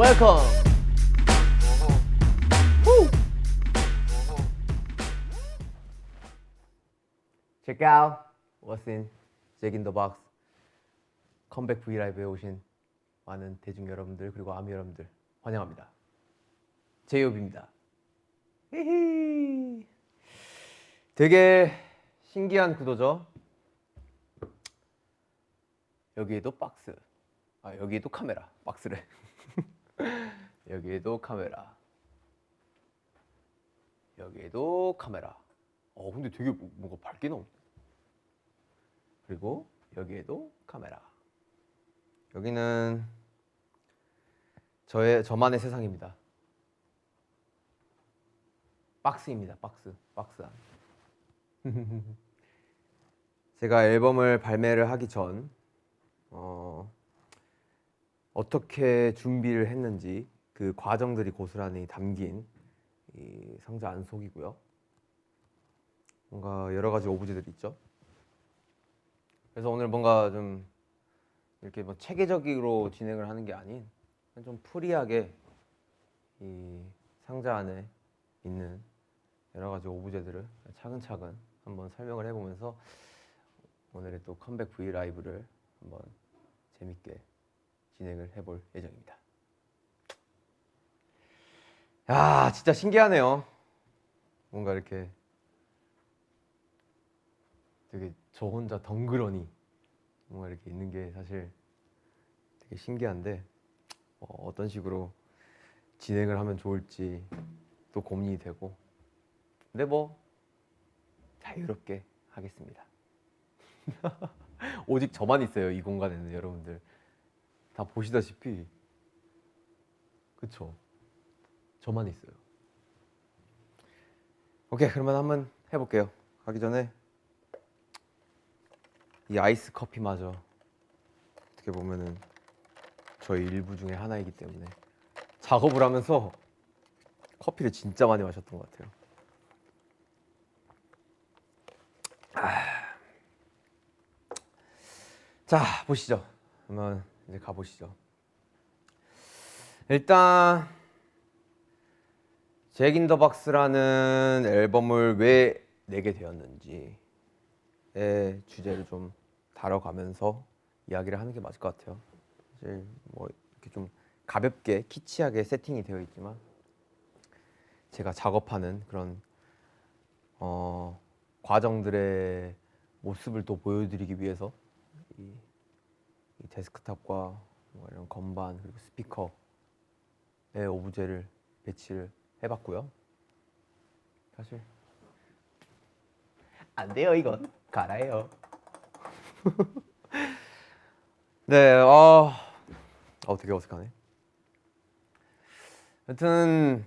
welcome. Woo. Check out what's in Jack in the Box. 컴백 브이라이브에 오신 많은 대중 여러분들 그리고 아미 여러분들 환영합니다. 제이홉입니다. 히히. 되게 신기한 구도죠. 여기에도 박스, 여기에도 카메라, 박스래. 여기에도 카메라, 여기에도 카메라. 근데 되게 뭔가 밝게 나오네. 그리고 여기에도 카메라. 여기는 저만의 세상입니다. 박스입니다. 박스 안. 제가 앨범을 발매를 하기 전 어떻게 준비를 했는지 그 과정들이 고스란히 담긴 이 상자 안속이고요. 뭔가 여러 가지 오브제들이 있죠. 그래서 오늘 뭔가 좀 이렇게 뭐 체계적으로 진행을 하는 게 아닌 좀 프리하게 이 상자 안에 있는 여러 가지 오브제들을 차근차근 한번 설명을 해보면서 오늘의 또 컴백 브이 라이브를 한번 재밌게 진행을 해볼 예정입니다. 야, 진짜 신기하네요. 뭔가 이렇게 되게 저 혼자 덩그러니 뭔가 이렇게 있는 게 사실 되게 신기한데 어떤 식으로 진행을 하면 좋을지 또 고민이 되고, 근데 뭐 자유롭게 하겠습니다. 오직 저만 있어요, 이 공간에는. 여러분들 다 보시다시피 그쵸? 저만 있어요. 오케이, 그러면 한번 해볼게요. 가기 전에 이 아이스 커피마저 어떻게 보면은 저희 일부 중에 하나이기 때문에 작업을 하면서 커피를 진짜 많이 마셨던 것 같아요. 자, 보시죠. 한번 이제 가보시죠. 일단 잭 인 더 박스라는 앨범을 왜 내게 되었는지의 주제를 좀 다뤄가면서 이야기를 하는 게 맞을 것 같아요. 사실 뭐 이렇게 좀 가볍게 키치하게 세팅이 되어 있지만 제가 작업하는 그런 과정들의 모습을 또 보여드리기 위해서 이 데스크탑과 뭐 이런 건반 그리고 스피커의 오브제를 배치를 해봤고요. 사실 안 돼요, 이건 갈아요. 네, 되게 어색하네. 하여튼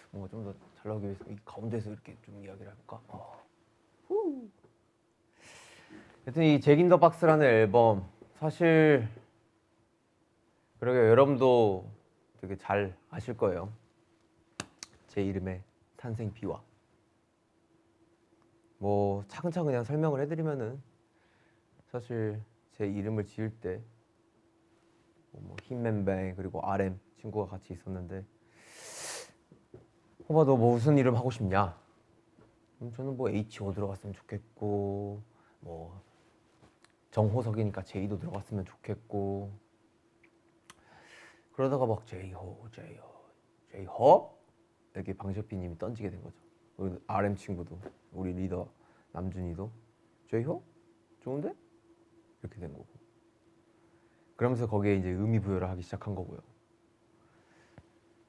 뭔가 좀 더 잘 나오기 위해서 이 가운데서 이렇게 좀 이야기를 해볼까? 하여튼 이 잭 인 더 박스라는 앨범, 사실 그러게 여러분도 되게 잘 아실 거예요. 제 이름의 탄생 비화. 뭐 차근차근 그냥 설명을 해드리면은 사실 제 이름을 지을 때 뭐 힘맨뱅 그리고 RM 친구가 같이 있었는데, 호바 너 뭐 무슨 이름 하고 싶냐? 저는 뭐 HO 들어갔으면 좋겠고, 뭐 정호석이니까 J도 들어갔으면 좋겠고, 그러다가 막 제이홉 이렇게 방시혁비님이 던지게 된 거죠. 우리 RM 친구도, 우리 리더 남준이도 제이홉 좋은데? 이렇게 된 거고, 그러면서 거기에 이제 의미 부여를 하기 시작한 거고요.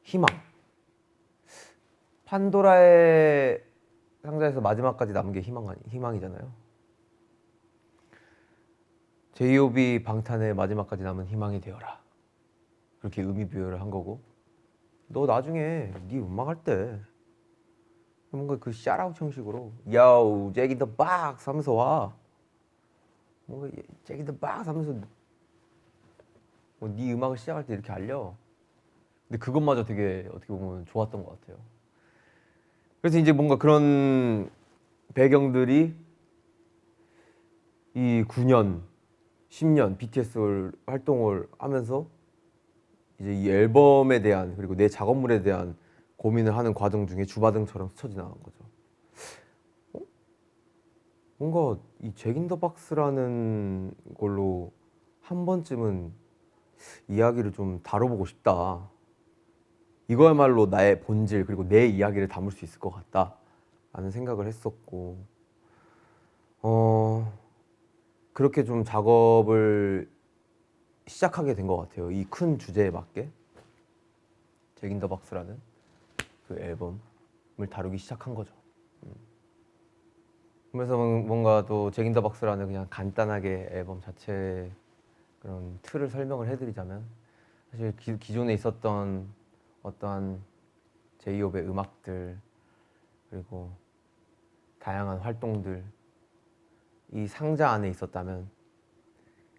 희망, 판도라의 상자에서 마지막까지 남은 게 희망이잖아요. 제이홉이 방탄의 마지막까지 남은 희망이 되어라, 그렇게 의미 부여를 한 거고, 너 나중에 네 음악 할 때 뭔가 그 샤라웃 형식으로 Yo, Jack in the Box 하면서 와. 뭔가 Jack in the Box 하면서 뭐 네 음악을 시작할 때 이렇게 알려. 근데 그것마저 되게 어떻게 보면 좋았던 것 같아요. 그래서 이제 뭔가 그런 배경들이 이 9년, 10년 BTS 활동을 하면서 이제 이 앨범에 대한 그리고 내 작업물에 대한 고민을 하는 과정 중에 주바등처럼 스쳐 지나간 거죠. 뭔가 이 잭 인 더 박스라는 걸로 한 번쯤은 이야기를 좀 다뤄보고 싶다. 이거야말로 나의 본질 그리고 내 이야기를 담을 수 있을 것 같다 라는 생각을 했었고 그렇게 좀 작업을 시작하게 된 것 같아요. 이 큰 주제에 맞게 잭 인 더 박스라는 그 앨범을 다루기 시작한 거죠. 그래서 뭔가 또 잭 인 더 박스라는 그냥 간단하게 앨범 자체 그런 틀을 설명을 해드리자면 사실 기존에 있었던 어떠한 제이홉의 음악들 그리고 다양한 활동들 이 상자 안에 있었다면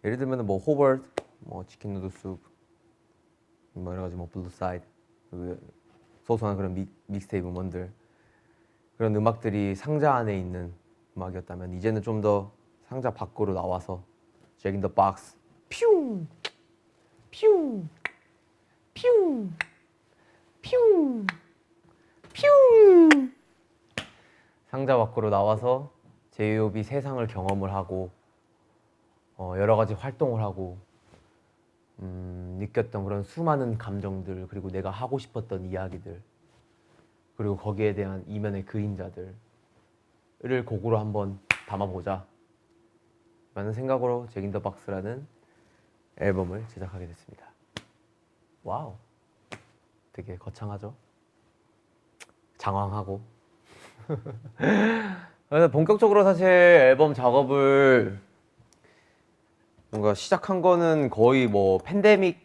예를 들면 뭐 호버트, 뭐 치킨 누들 숲, 뭐 여러 가지 뭐 블루 사이드 소소한 그런 믹스테이프 음원들 그런 음악들이 상자 안에 있는 음악이었다면 이제는 좀 더 상자 밖으로 나와서 잭 인 더 박스 퓨 퓨 퓨 퓨 퓨 상자 밖으로 나와서 제이홉이 세상을 경험을 하고 여러 가지 활동을 하고 느꼈던 그런 수많은 감정들 그리고 내가 하고 싶었던 이야기들 그리고 거기에 대한 이면의 그림자들을 곡으로 한번 담아보자 라는 생각으로 잭 인 더 박스라는 앨범을 제작하게 됐습니다. 와우, 되게 거창하죠? 장황하고 그래서 본격적으로 사실 앨범 작업을 뭔가 시작한 거는 거의 뭐 팬데믹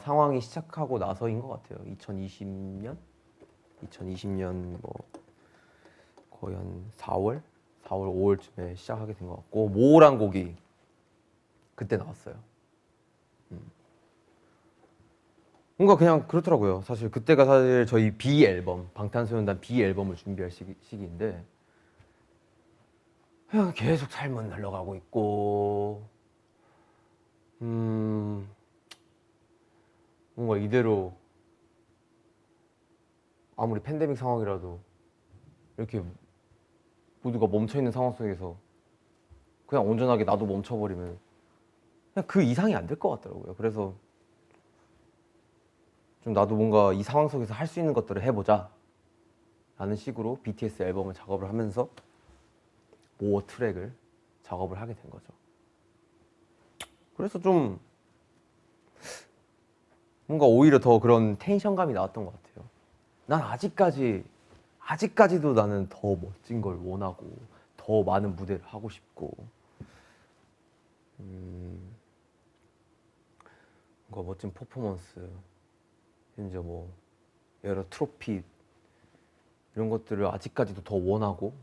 상황이 시작하고 나서인 것 같아요. 2020년 뭐 거의 한 4월 5월쯤에 시작하게 된 것 같고 모호란 곡이 그때 나왔어요. 뭔가 그냥 그렇더라고요. 사실 그때가 사실 저희 B 앨범 방탄소년단 B 앨범을 준비할 시기인데 그냥 계속 삶은 흘러가고 있고 뭔가 이대로 아무리 팬데믹 상황이라도 이렇게 모두가 멈춰있는 상황 속에서 그냥 온전하게 나도 멈춰버리면 그냥 그 이상이 안 될 것 같더라고요. 그래서 좀 나도 뭔가 이 상황 속에서 할 수 있는 것들을 해보자 라는 식으로 BTS 앨범을 작업을 하면서 모어 트랙을 작업을 하게 된 거죠. 그래서 좀 뭔가 오히려 더 그런 텐션감이 나왔던 것 같아요. 난 아직까지도 나는 더 멋진 걸 원하고 더 많은 무대를 하고 싶고 뭔가 멋진 퍼포먼스 이제 뭐 여러 트로피 이런 것들을 아직까지도 더 원하고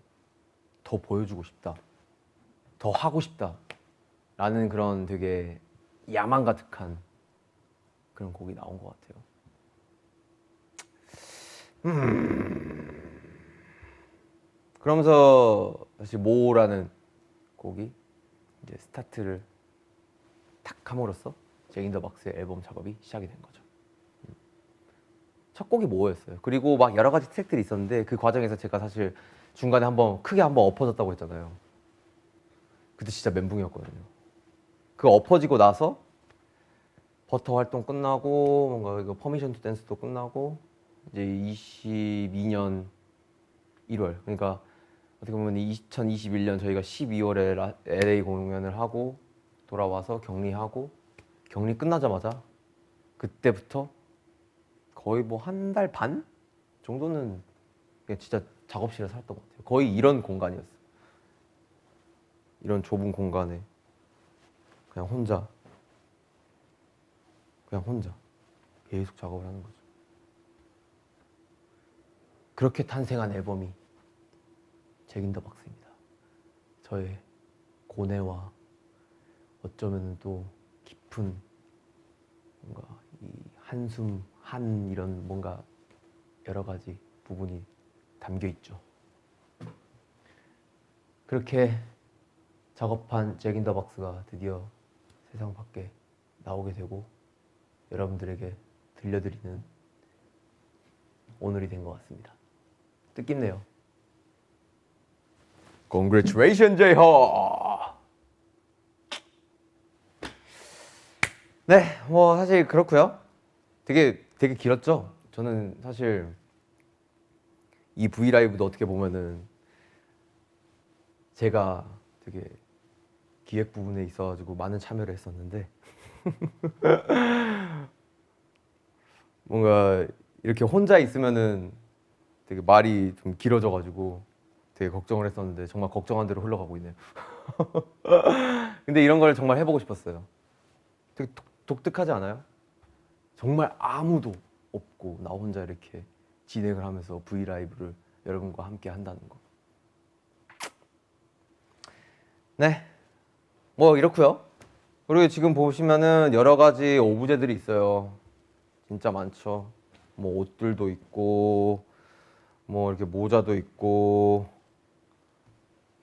더 보여주고 싶다 더 하고 싶다 라는 그런 되게 야망 가득한 그런 곡이 나온 것 같아요. 그러면서 사실 모라는 곡이 이제 스타트를 탁 함으로써 잭 인 더 박스의 앨범 작업이 시작이 된 거죠. 첫 곡이 모였어요. 그리고 막 여러 가지 트랙들이 있었는데 그 과정에서 제가 사실 중간에 크게 한번 엎어졌다고 했잖아요. 그때 진짜 멘붕이었거든요. 그 엎어지고 나서 버터 활동 끝나고 뭔가 이거 퍼미션 투 댄스도 끝나고 이제 22년 1월 그러니까 어떻게 보면 2021년 저희가 12월에 LA 공연을 하고 돌아와서 격리하고 격리 끝나자마자 그때부터 거의 뭐 한 달 반 정도는 그냥 진짜 작업실에 살았던 것 같아요. 거의 이런 공간이었어요. 이런 좁은 공간에 그냥 혼자 계속 작업을 하는 거죠. 그렇게 탄생한 앨범이 잭 인 더 박스입니다. 저의 고뇌와 어쩌면 또 깊은 뭔가 이 한숨 한 이런 뭔가 여러 가지 부분이 담겨 있죠. 그렇게 작업한 잭 인 더 박스가 드디어 세상 밖에 나오게 되고 여러분들에게 들려드리는 오늘이 된 것 같습니다. 뜻깊네요. Congratulations, 제이허. 네, 뭐 사실 그렇고요. 되게 길었죠. 저는 사실 이 V 라이브도 어떻게 보면은 제가 되게 기획 부분에 있어가지고 많은 참여를 했었는데 뭔가 이렇게 혼자 있으면은 되게 말이 좀 길어져가지고 되게 걱정을 했었는데 정말 걱정한 대로 흘러가고 있네요. 근데 이런 걸 정말 해보고 싶었어요. 되게 독특하지 않아요? 정말 아무도 없고 나 혼자 이렇게 진행을 하면서 V 라이브를 여러분과 함께 한다는 거. 네, 뭐 이렇고요. 그리고 지금 보시면은 여러 가지 오브제들이 있어요. 진짜 많죠. 뭐 옷들도 있고, 뭐 이렇게 모자도 있고,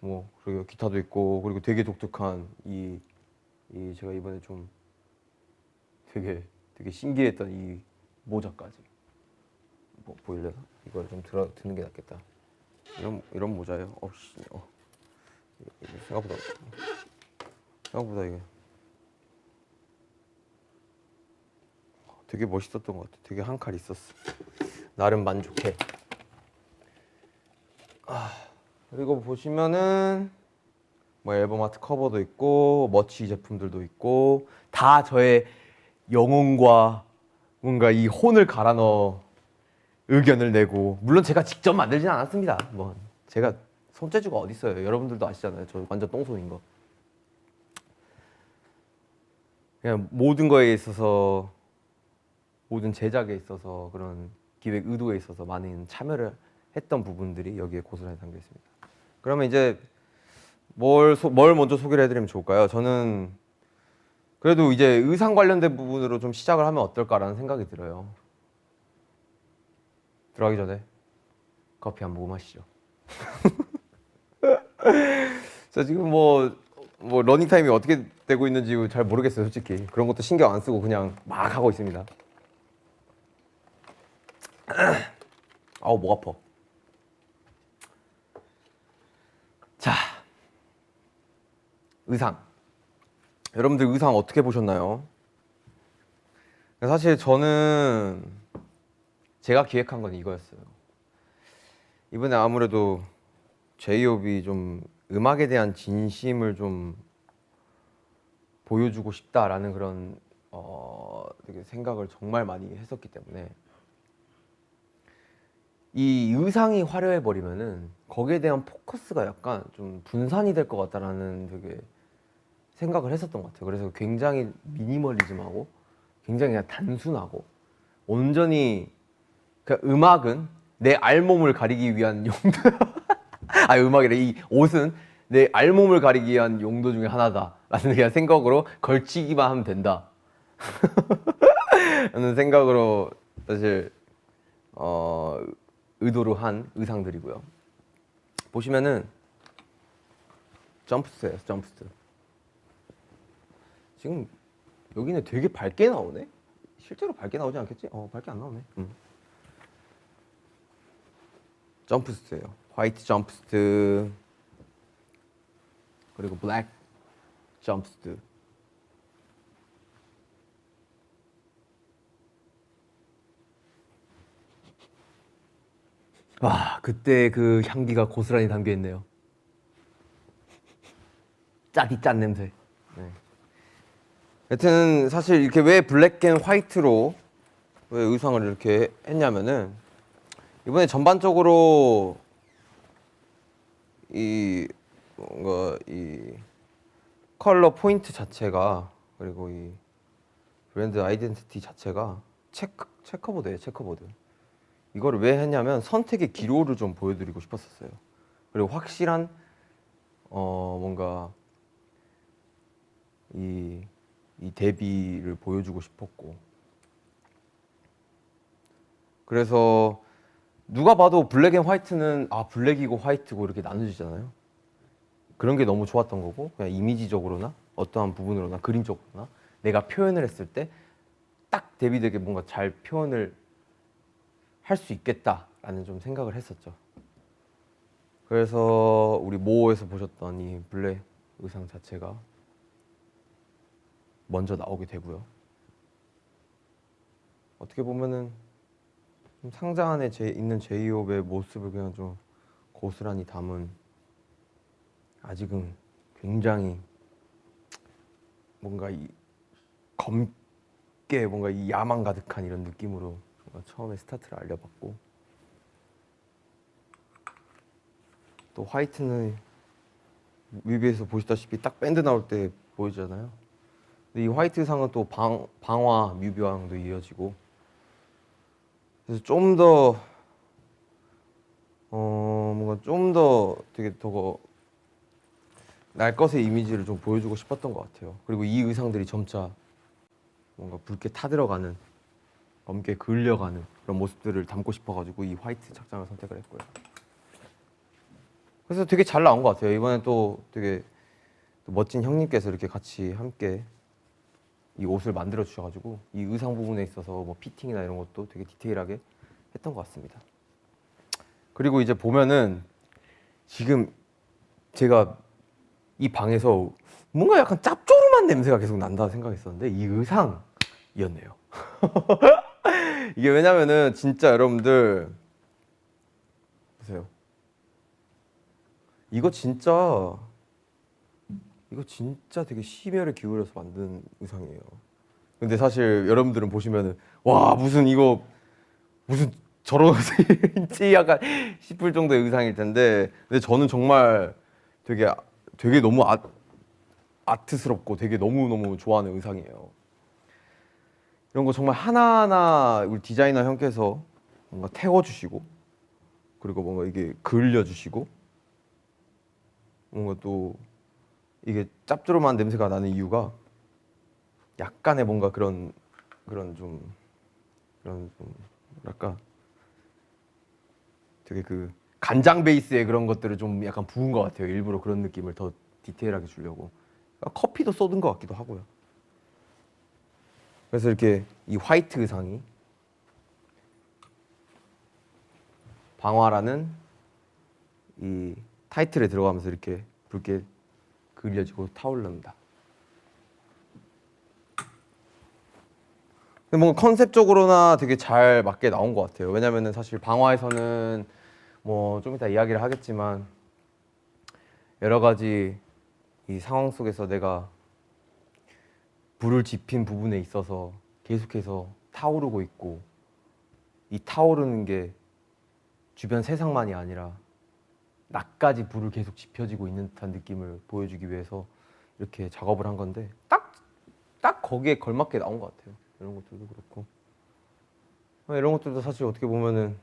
뭐 그리고 기타도 있고, 그리고 되게 독특한 이 제가 이번에 좀 되게 신기했던 이 모자까지. 뭐 보일래나? 이걸 좀 드는 게 낫겠다. 이런 모자예요. 이게 생각보다 이게 되게 멋있었던 것 같아. 되게 한 칼 있었어. 나름 만족해. 그리고 보시면은 뭐 앨범 아트 커버도 있고 머치 제품들도 있고 다 저의 영혼과 뭔가 이 혼을 갈아 넣어 의견을 내고, 물론 제가 직접 만들진 않았습니다. 뭐 제가 손재주가 어디 있어요. 여러분들도 아시잖아요. 저 완전 똥손인 거. 그냥 모든 거에 있어서, 모든 제작에 있어서, 그런 기획 의도에 있어서 많은 참여를 했던 부분들이 여기에 고스란히 담겨 있습니다. 그러면 이제 뭘 먼저 소개를 해드리면 좋을까요? 저는 그래도 이제 의상 관련된 부분으로 좀 시작을 하면 어떨까라는 생각이 들어요. 들어가기 전에 커피 한 모금 하시죠. 자, 지금 뭐 러닝 타임이 어떻게 되고 있는지 잘 모르겠어요, 솔직히. 그런 것도 신경 안 쓰고 그냥 막 하고 있습니다. 아우, 목 아파. 자, 의상. 여러분들 의상 어떻게 보셨나요? 사실 저는 제가 기획한 건 이거였어요. 이번에 아무래도 제이홉이 좀 음악에 대한 진심을 좀 보여주고 싶다라는 그런 되게 생각을 정말 많이 했었기 때문에 이 의상이 화려해 버리면은 거기에 대한 포커스가 약간 좀 분산이 될 것 같다라는 되게 생각을 했었던 것 같아요. 그래서 굉장히 미니멀리즘하고 굉장히 그냥 단순하고 온전히 그 음악은 내 알몸을 가리기 위한 용도 음악이래. 이 옷은 내 알몸을 가리기 위한 용도 중에 하나다라는 그냥 생각으로 걸치기만 하면 된다 라는 생각으로 사실 의도로 한 의상들이고요. 보시면은 점프스예요. 점프스. 지금 여기는 되게 밝게 나오네. 실제로 밝게 나오지 않겠지? 밝게 안 나오네. 점프스예요. 화이트 점프스트 그리고 블랙 점프스트. 와, 그때 그 향기가 고스란히 담겨 있네요. 짜디 짠 냄새. 네. 여튼 사실 이렇게 왜 블랙 앤 화이트로 왜 의상을 이렇게 했냐면은 이번에 전반적으로 이 뭔가 이 컬러 포인트 자체가, 그리고 이 브랜드 아이덴티티 자체가 체커보드예요. 체커보드. 이거를 왜 했냐면 선택의 기로를 좀 보여드리고 싶었었어요. 그리고 확실한 뭔가 이 대비를 보여주고 싶었고, 그래서 누가 봐도 블랙 앤 화이트는 블랙이고 화이트고 이렇게 나눠지잖아요. 그런 게 너무 좋았던 거고, 그냥 이미지적으로나 어떠한 부분으로나 그림적으로나 내가 표현을 했을 때 딱 데뷔되게 뭔가 잘 표현을 할 수 있겠다라는 좀 생각을 했었죠. 그래서 우리 모에서 보셨던 이 블랙 의상 자체가 먼저 나오게 되고요. 어떻게 보면은 좀 상자 안에 있는 제이홉의 모습을 그냥 좀 고스란히 담은, 아직은 굉장히 뭔가 이 검게 뭔가 이 야망 가득한 이런 느낌으로 처음에 스타트를 알려봤고, 또 화이트는 뮤비에서 보시다시피 딱 밴드 나올 때 보이잖아요. 근데 이 화이트 상은 또 방화 뮤비와도 이어지고, 그래서 좀 더 뭔가 좀 더 되게 더 날 것의 이미지를 좀 보여주고 싶었던 것 같아요. 그리고 이 의상들이 점차 뭔가 붉게 타들어가는, 검게 그을려가는 그런 모습들을 담고 싶어가지고 이 화이트 착장을 선택을 했고요. 그래서 되게 잘 나온 것 같아요. 이번에 또 되게 또 멋진 형님께서 이렇게 같이 함께 이 옷을 만들어 주셔가지고 이 의상 부분에 있어서 뭐 피팅이나 이런 것도 되게 디테일하게 했던 것 같습니다. 그리고 이제 보면은 지금 제가 이 방에서 뭔가 약간 짭조름한 냄새가 계속 난다 생각했었는데 이 의상이었네요. 이게 왜냐면은 진짜 여러분들 보세요. 이거 진짜 되게 심혈을 기울여서 만든 의상이에요. 근데 사실 여러분들은 보시면은 와 무슨 이거 무슨 저런 의상인지 약간 싶을 정도의 의상일 텐데, 근데 저는 정말 되게 너무 아트스럽고 되게 너무너무 좋아하는 의상이에요. 이런 거 정말 하나하나 우리 디자이너 형께서 뭔가 태워주시고, 그리고 뭔가 이게 그을려주시고, 뭔가 또 이게 짭조름한 냄새가 나는 이유가 약간의 뭔가 그런 좀 뭐랄까 되게 그 간장 베이스의 그런 것들을 좀 약간 부은 것 같아요. 일부러 그런 느낌을 더 디테일하게 주려고. 커피도 쏟은 것 같기도 하고요. 그래서 이렇게 이 화이트 의상이 방화라는 이 타이틀에 들어가면서 이렇게 붉게 그려지고 타오릅니다. 근데 뭔가 컨셉적으로나 되게 잘 맞게 나온 것 같아요. 왜냐면은 사실 방화에서는 뭐 좀 이따 이야기를 하겠지만 여러 가지 이 상황 속에서 내가 불을 지핀 부분에 있어서 계속해서 타오르고 있고, 이 타오르는 게 주변 세상만이 아니라 나까지 불을 계속 지펴지고 있는 듯한 느낌을 보여주기 위해서 이렇게 작업을 한 건데 딱 거기에 걸맞게 나온 것 같아요. 이런 것들도 그렇고 이런 것들도 사실 어떻게 보면은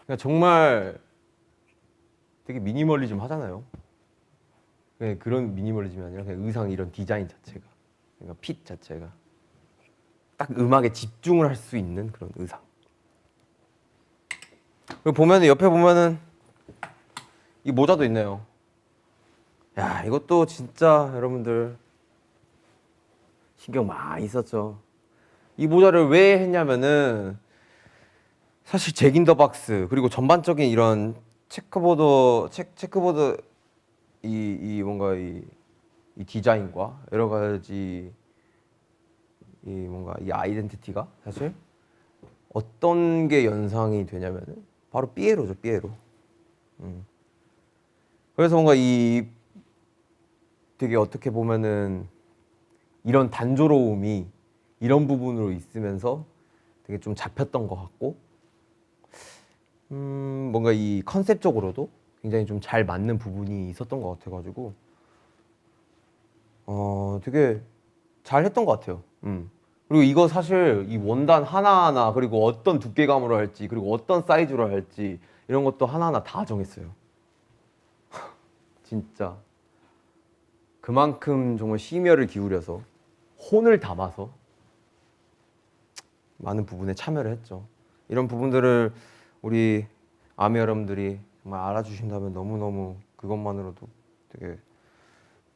그냥 정말 되게 미니멀리즘 하잖아요. 그냥 그런 미니멀리즘이 아니라 그냥 의상 이런 디자인 자체가, 그러니까 핏 자체가 딱 음악에 집중을 할 수 있는 그런 의상. 그리고 보면은 옆에 보면은 이 모자도 있네요. 야, 이것도 진짜 여러분들 신경 많이 썼죠. 이 모자를 왜 했냐면은 사실 잭 인 더 박스 그리고 전반적인 이런 체크보드 이 뭔가 이 디자인과 여러 가지 이 뭔가 이 아이덴티티가 사실 어떤 게 연상이 되냐면은 바로 삐에로죠, 삐에로. 그래서 뭔가 이 되게 어떻게 보면은 이런 단조로움이 이런 부분으로 있으면서 되게 좀 잡혔던 것 같고, 뭔가 이 컨셉적으로도 굉장히 좀 잘 맞는 부분이 있었던 것 같아가지고 되게 잘 했던 것 같아요. 그리고 이거 사실 이 원단 하나하나 그리고 어떤 두께감으로 할지 그리고 어떤 사이즈로 할지 이런 것도 하나하나 다 정했어요. 진짜 그만큼 정말 심혈을 기울여서 혼을 담아서 많은 부분에 참여를 했죠. 이런 부분들을 우리 아미 여러분들이 정말 알아주신다면 너무너무 그것만으로도 되게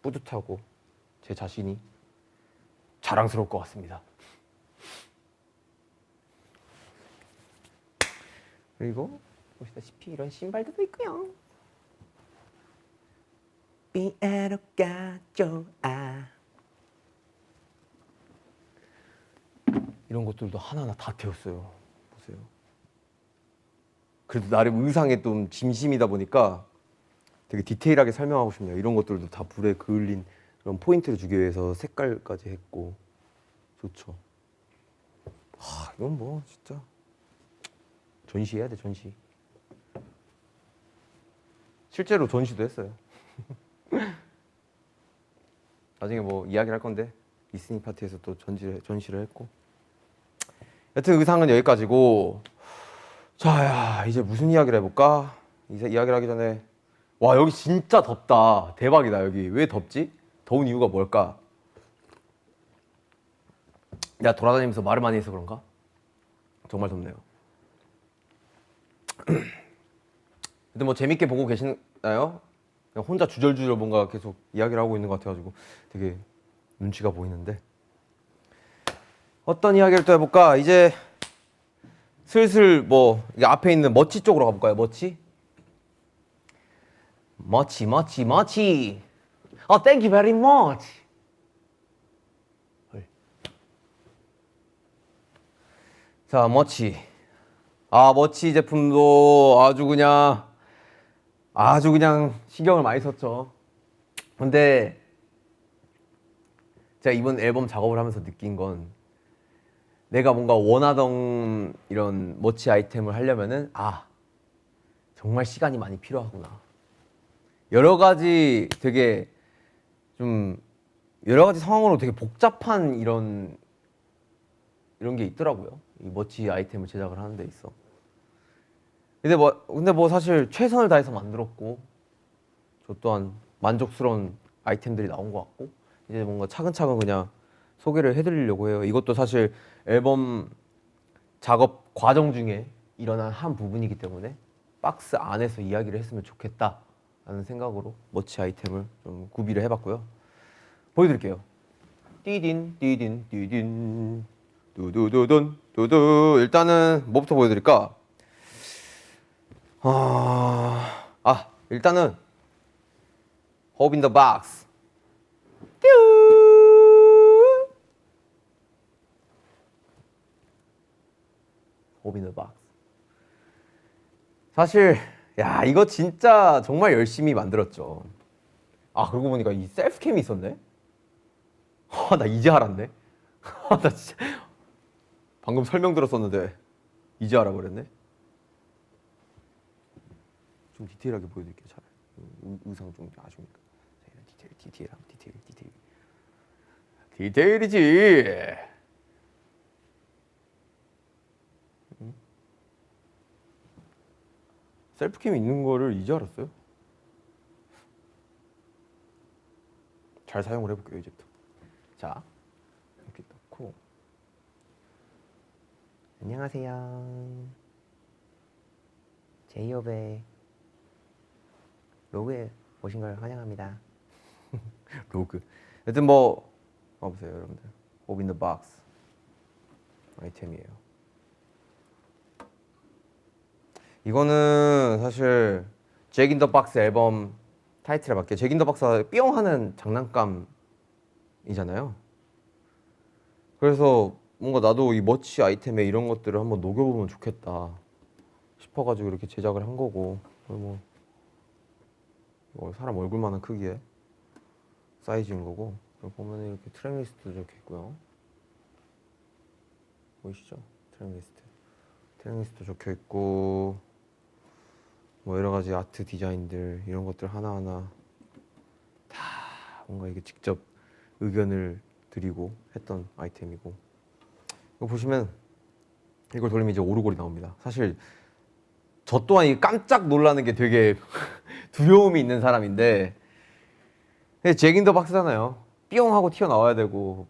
뿌듯하고 제 자신이 자랑스러울 것 같습니다. 그리고 보시다시피 이런 신발들도 있고요. 삐에로가 좋아. 이런 것들도 하나하나 다 태웠어요. 보세요. 그래도 나름 의상에 좀 진심이다 보니까 되게 디테일하게 설명하고 싶네요. 이런 것들도 다 불에 그을린 그런 포인트를 주기 위해서 색깔까지 했고 좋죠. 이건 뭐 진짜 전시해야 돼, 전시. 실제로 전시도 했어요. 나중에 뭐 이야기를 할 건데 리스닝 파티에서 또 전시를 했고. 여튼 의상은 여기까지고. 자, 야, 이제 무슨 이야기를 해볼까? 이제 이야기를 하기 전에 와, 여기 진짜 덥다. 대박이다. 여기 왜 덥지? 더운 이유가 뭘까? 내가 돌아다니면서 말을 많이 해서 그런가? 정말 덥네요. 근데 뭐 재밌게 보고 계시나요? 그냥 혼자 주절주절 뭔가 계속 이야기를 하고 있는 것 같아가지고 되게 눈치가 보이는데 어떤 이야기를 또 해볼까? 이제 슬슬 뭐 이게 앞에 있는 머치 쪽으로 가볼까요? 머치? 머치. Thank you very much. 자, 머치. 머치 제품도 아주 그냥 신경을 많이 썼죠. 근데 제가 이번 앨범 작업을 하면서 느낀 건 내가 뭔가 원하던 이런 머치 아이템을 하려면은 정말 시간이 많이 필요하구나. 여러 가지 상황으로 되게 복잡한 이런 게 있더라고요. 이 머치 아이템을 제작을 하는 데 있어. 근데 뭐 사실 최선을 다해서 만들었고 저 또한 만족스러운 아이템들이 나온 것 같고 이제 뭔가 차근차근 그냥 소개를 해드리려고 해요. 이것도 사실 앨범 작업 과정 중에 일어난 한 부분이기 때문에 박스 안에서 이야기를 했으면 좋겠다라는 생각으로 머치 아이템을 좀 구비를 해봤고요. 보여드릴게요. 띠딘 두두두둔 두두. 일단은 뭐부터 보여드릴까? 일단은 Hope in the Box. Hope in the Box. 사실 이거 진짜 정말 열심히 만들었죠. 그러고 보니까 이 셀프캠이 있었네. 나 이제 알았네. 나 진짜 방금 설명 들었었는데 이제 알아버렸네. 좀 디테일하게 보여드릴게요. 잘 의상 좀 아쉬우니까. 디테일이지. 셀프캠 있는 거를 이제 알았어요. 잘 사용을 해볼게요. 이제부터. 자, 이렇게 넣고. 안녕하세요. 제이홉의 로그에 오신 걸 환영합니다. 로그. 여튼 뭐 봐보세요, 여러분들. Hope in the Box 아이템이에요. 이거는 사실 잭 인 더 박스 앨범 타이틀에 맞게 잭 인 더 박스가 뿅 하는 장난감이잖아요. 그래서 뭔가 나도 이 머치 아이템에 이런 것들을 한번 녹여보면 좋겠다 싶어가지고 이렇게 제작을 한 거고, 뭐 사람 얼굴만한 크기의 사이즈인 거고, 보면 이렇게 트랙 리스트도 적혀 있고요. 보이시죠? 트랙 리스트 적혀 있고, 뭐 여러 가지 아트 디자인들 이런 것들 하나하나 다 뭔가 이게 직접 의견을 드리고 했던 아이템이고, 이거 보시면 이걸 돌리면 이제 오르골이 나옵니다. 사실 저 또한 이 깜짝 놀라는 게 되게 두려움이 있는 사람인데, 잭 인 더 박스잖아요. 삐용 하고 튀어나와야 되고,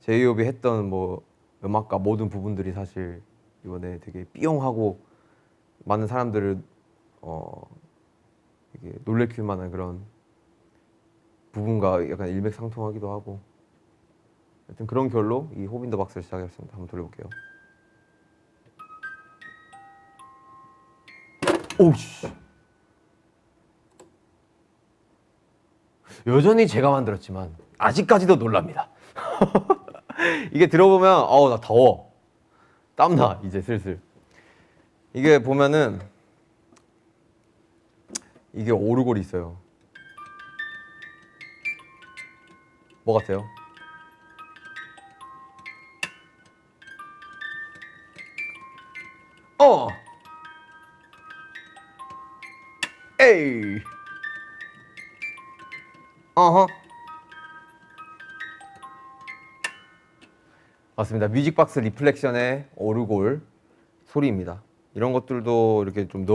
제이홉이 했던 뭐 음악과 모든 부분들이 사실 이번에 되게 삐용 하고 많은 사람들을 이게 놀래킬 만한 그런 부분과 약간 일맥상통하기도 하고, 하여튼 그런 결로 이 호빈 더 박스를 시작했습니다. 한번 돌려볼게요. 오씨. 여전히 제가 만들었지만 아직까지도 놀랍니다. 이게 들어보면 나 더워. 땀나 이제 슬슬. 이게 보면은 이게 오르골이 있어요. 뭐 같아요? 에이. 어허. 맞습니다. 뮤직박스 리플렉션의 오르골 소리입니다. 이런 것들도 이렇게 좀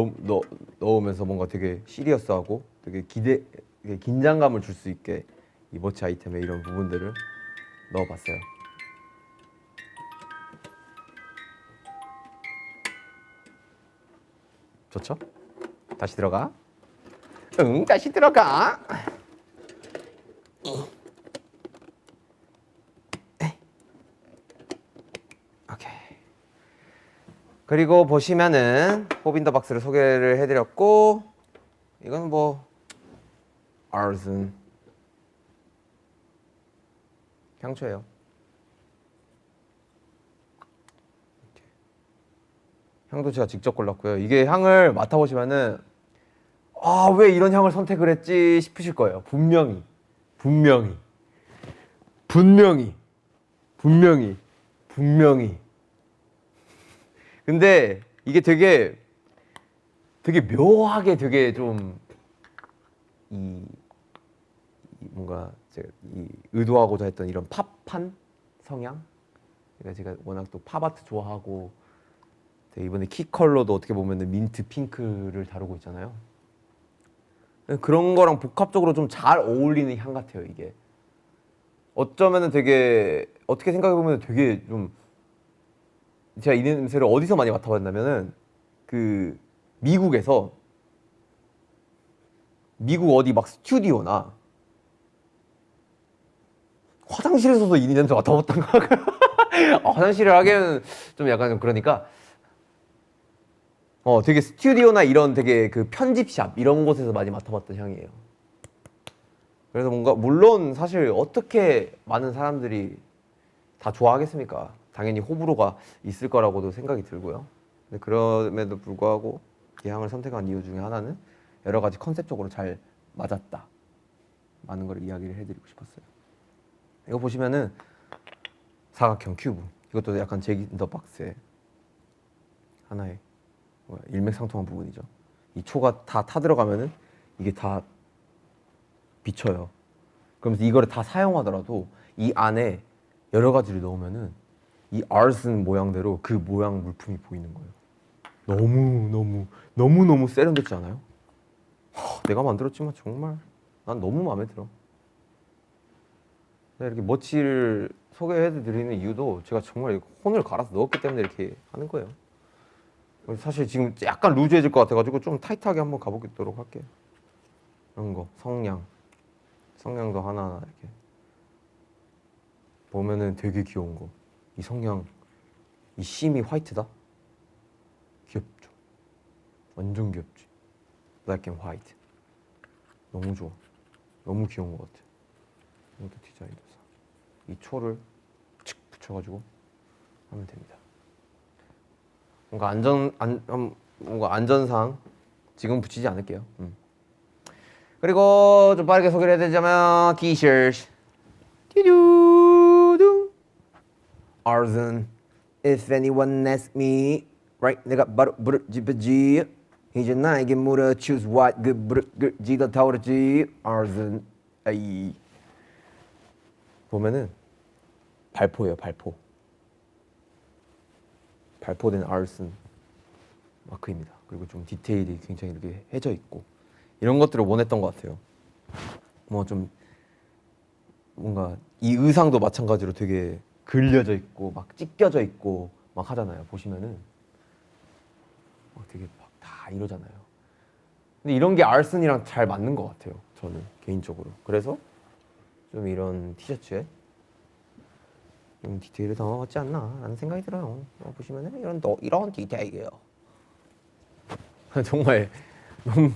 넣으면서 뭔가 되게 시리어스하고 되게 되게 긴장감을 줄 수 있게 이 머치 아이템에 이런 부분들을 넣어봤어요. 좋죠? 다시 들어가. 응, 다시 들어가. 오케이. 그리고 보시면은 포빈더 박스를 소개를 해드렸고, 이건 뭐 아르슨 향초예요. 향도 제가 직접 골랐고요. 이게 향을 맡아보시면은 왜 이런 향을 선택을 했지 싶으실 거예요. 분명히 근데 이게 되게 묘하게 되게 좀 뭔가 제가 의도하고자 했던 이런 팝한 성향. 그러니까 제가 워낙 또 팝아트 좋아하고 이번에 키 컬러도 어떻게 보면 민트 핑크를 다루고 있잖아요. 그런 거랑 복합적으로 좀 잘 어울리는 향 같아요. 이게 어쩌면은 되게 어떻게 생각해 보면 되게 좀 제가 이 냄새를 어디서 많이 맡아봤냐면은 그 미국 어디 막 스튜디오나 화장실에서도 이 냄새 맡아봤던 거. 화장실을 하기에는 좀 약간 좀 그러니까 되게 스튜디오나 이런 되게 그 편집샵 이런 곳에서 많이 맡아봤던 향이에요. 그래서 뭔가 물론 사실 어떻게 많은 사람들이 다 좋아하겠습니까? 당연히 호불호가 있을 거라고도 생각이 들고요. 근데 그럼에도 불구하고 이 향을 선택한 이유 중에 하나는 여러 가지 컨셉적으로 잘 맞았다. 많은 걸 이야기를 해드리고 싶었어요. 이거 보시면은 사각형 큐브. 이것도 약간 잭 인 더 박스의 하나의 일맥상통한 부분이죠. 이 초가 다 타들어가면은 이게 다 비쳐요. 그러면서 이거를 다 사용하더라도 이 안에 여러 가지를 넣으면은 이 아르슨 모양대로 그 모양 물품이 보이는 거예요. 너무 세련됐지 않아요? 내가 만들었지만 정말 난 너무 마음에 들어. 이렇게 머치를 소개해드리는 이유도 제가 정말 혼을 갈아서 넣었기 때문에 이렇게 하는 거예요. 사실 지금 약간 루즈해질 것 같아가지고 좀 타이트하게 한번 가보도록 할게요. 이런 거 성냥도 하나하나 이렇게 보면은 되게 귀여운 거. 이 성냥 이 심이 화이트다. 귀엽죠. 완전 귀엽지. Black and white. 너무 좋아. 너무 귀여운 것 같아. 이것도 디자인도 이 초를 칙 붙여가지고 하면 됩니다. 뭔가 안전상 지금 붙이지 않을게요. 그리고 좀 빠르게 소개를 해드리자면 티셔츠 띠두둥 Arzen If anyone asks me right 내가 바로 부르지지 이제 나에게 물어 choose what 그 부르지가 타오르지 Arzen 아이 보면은 발포예요. 발포된 아르슨 마크입니다. 그리고 좀 디테일이 굉장히 이렇게 해져 있고 이런 것들을 원했던 것 같아요. 뭐 좀 뭔가 이 의상도 마찬가지로 되게 그려져 있고 막 찢겨져 있고 막 하잖아요. 보시면은 막 되게 막 다 이러잖아요. 근데 이런 게 아르슨이랑 잘 맞는 것 같아요. 저는 개인적으로. 그래서 좀 이런 티셔츠에 좀 디테일을 담아봤지 않나 라는 생각이 들어요. 보시면은 이런 디테일이에요. 정말 너무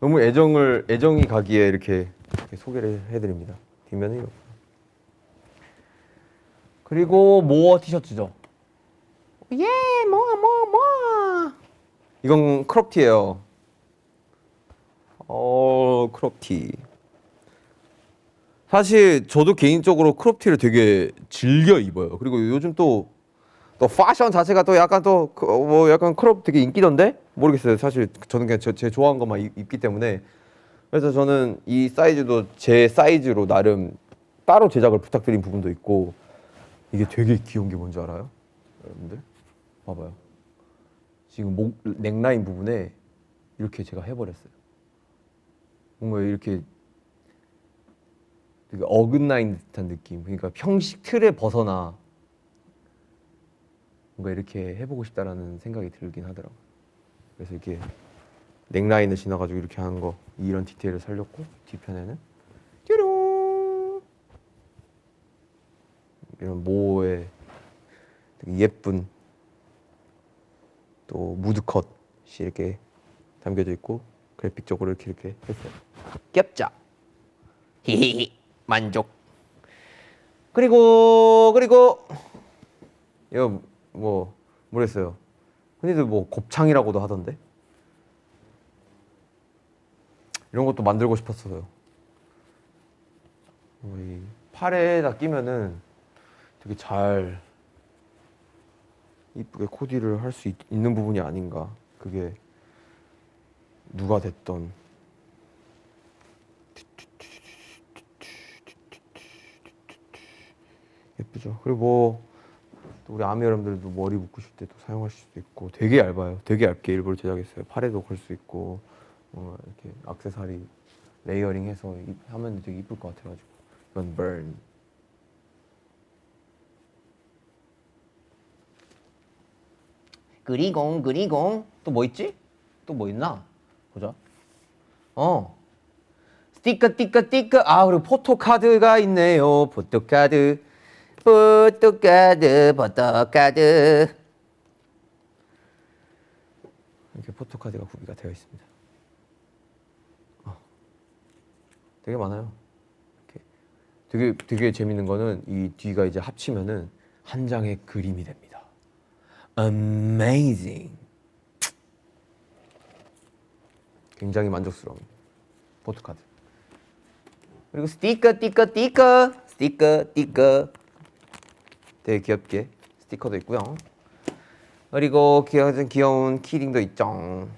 너무 애정이 가기에 이렇게 소개를 해드립니다. 뒷면은 이렇고. 그리고 모어 티셔츠죠. 예, 모어. 이건 크롭티예요. 크롭티. 사실 저도 개인적으로 크롭티를 되게 즐겨 입어요. 그리고 요즘 또 패션 자체가 또 약간 뭐 약간 크롭 되게 인기던데? 모르겠어요. 사실 저는 그냥 제 좋아하는 것만 입기 때문에. 그래서 저는 이 사이즈도 제 사이즈로 나름 따로 제작을 부탁드린 부분도 있고, 이게 되게 귀여운 게 뭔지 알아요? 여러분들 봐봐요. 지금 목 넥라인 부분에 이렇게 제가 해버렸어요. 뭔가 이렇게 되게 어긋나인 듯한 느낌. 그러니까 형식 틀에 벗어나 뭔가 이렇게 해보고 싶다라는 생각이 들긴 하더라고요. 그래서 이렇게 넥라인을 지나가지고 이렇게 하는 거, 이런 디테일을 살렸고, 뒤편에는 뾰롱 이런 모의 되게 예쁜 또 무드컷이 이렇게 담겨져 있고, 그래픽적으로 이렇게 했어요. 귀엽죠? 히히히 만족. 그리고 이거 뭐 모르겠어요. 흔히들 뭐 곱창이라고도 하던데, 이런 것도 만들고 싶었어요. 이 팔에다 끼면은 되게 잘 이쁘게 코디를 할 수 있는 부분이 아닌가. 그게 누가 됐던. 예쁘죠. 그리고 뭐 또 우리 아미 여러분들도 머리 묶으실 때 또 사용하실 수도 있고, 되게 얇아요. 되게 얇게 일부러 제작했어요. 팔에도 걸 수 있고, 이렇게 액세서리 레이어링해서 하면 되게 이쁠 것 같아가지고. 이건 burn. 그리고 또 뭐 있지? 또 뭐 있나? 보자. 스티커. 아, 그리고 포토카드가 있네요. 포토카드. 이렇게 포토카드가 구비가 되어 있습니다. 되게 많아요. 이렇게 되게 재밌는 거는 이 뒤가 이제 합치면은 한 장의 그림이 됩니다. Amazing. 굉장히 만족스러운 포토카드. 그리고 스티커. 되게 귀엽게 스티커도 있고요. 그리고 귀여운 키링도 있죠.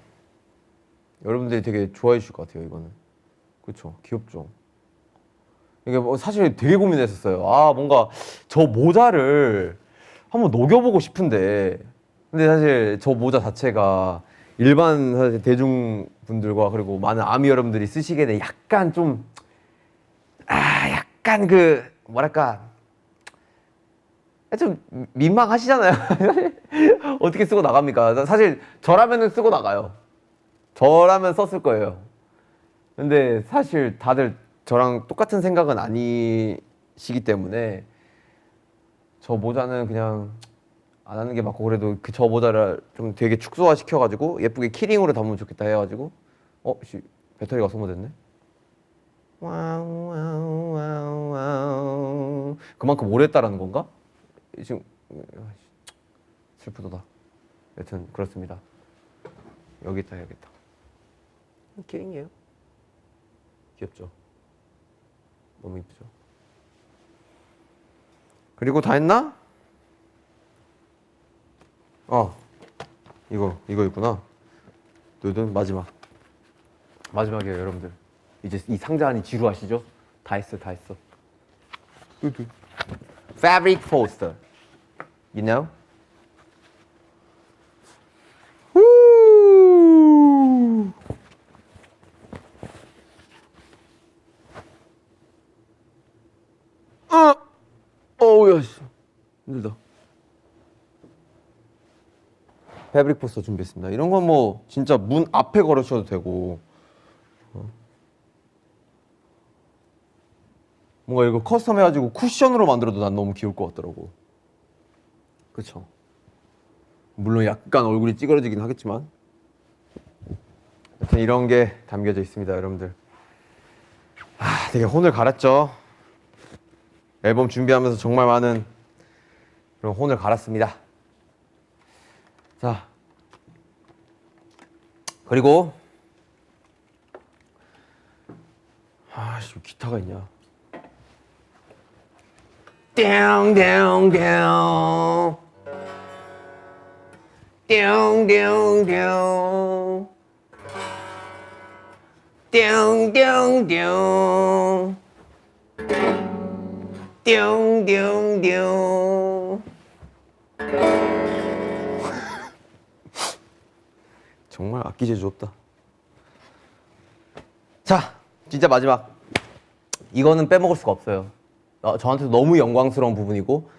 여러분들이 되게 좋아해 주실 것 같아요. 이거는. 그렇죠. 귀엽죠. 이게 뭐 사실 되게 고민했었어요. 아, 뭔가 저 모자를 한번 녹여보고 싶은데, 근데 사실 저 모자 자체가 일반 사실 대중분들과 그리고 많은 아미 여러분들이 쓰시기에 는 약간 좀 약간 그 뭐랄까 좀 민망하시잖아요. 어떻게 쓰고 나갑니까? 사실 저라면은 쓰고 나가요. 저라면 썼을 거예요. 근데 사실 다들 저랑 똑같은 생각은 아니시기 때문에 저 모자는 그냥 안 하는 게 맞고, 그래도 그 저 모자를 좀 되게 축소화 시켜가지고 예쁘게 키링으로 담으면 좋겠다 해가지고 배터리가 소모됐네. 와우. 그만큼 오래 했다라는 건가? 지금 슬프도다. 여튼 그렇습니다. 여기 있다. 키링이에요. 귀엽죠? 너무 이쁘죠? 그리고 다 했나? 이거 있구나. 누든 마지막이에요, 여러분들. 이제 이 상자 안이 지루하시죠? 다 했어. Fabric poster. You know? 어우야, 씨. 힘들다. 패브릭 포스터 준비했습니다. 이런 건 뭐 진짜 문 앞에 걸으셔도 되고, 뭔가 이거 커스텀 해가지고 쿠션으로 만들어도 난 너무 귀여울 것 같더라고. 그쵸? 물론 약간 얼굴이 찌그러지긴 하겠지만 하여튼 이런 게 담겨져 있습니다, 여러분들. 되게 혼을 갈았죠. 앨범 준비하면서 정말 많은 그런 혼을 갈았습니다. 자, 그리고 아씨, 기타가 있냐? 띵띵띵 띵띵띵 띵띵띵 띵띵띵 정말 악기 재주 없다. 자, 진짜 마지막. 이거는 빼먹을 수가 없어요. 저한테도 너무 영광스러운 부분이고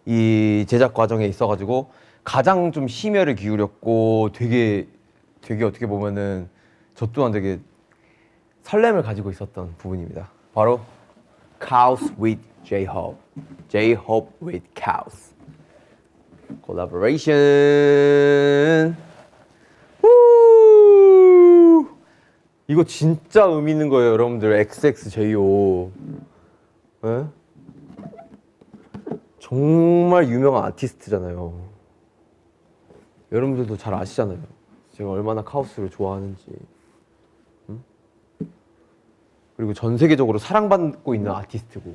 이 제작 과정에 있어가지고 가장 좀 심혈을 기울였고 되게 어떻게 보면은 저 또한 되게 설렘을 가지고 있었던 부분입니다. 바로 Cows with J-Hope, J-Hope with Cows collaboration. 우! 이거 진짜 의미 있는 거예요, 여러분들. XXJO. 네? 정말 유명한 아티스트잖아요. 여러분들도 잘 아시잖아요. 제가 얼마나 카오스를 좋아하는지. 응? 그리고 전 세계적으로 사랑받고 있는 아티스트고.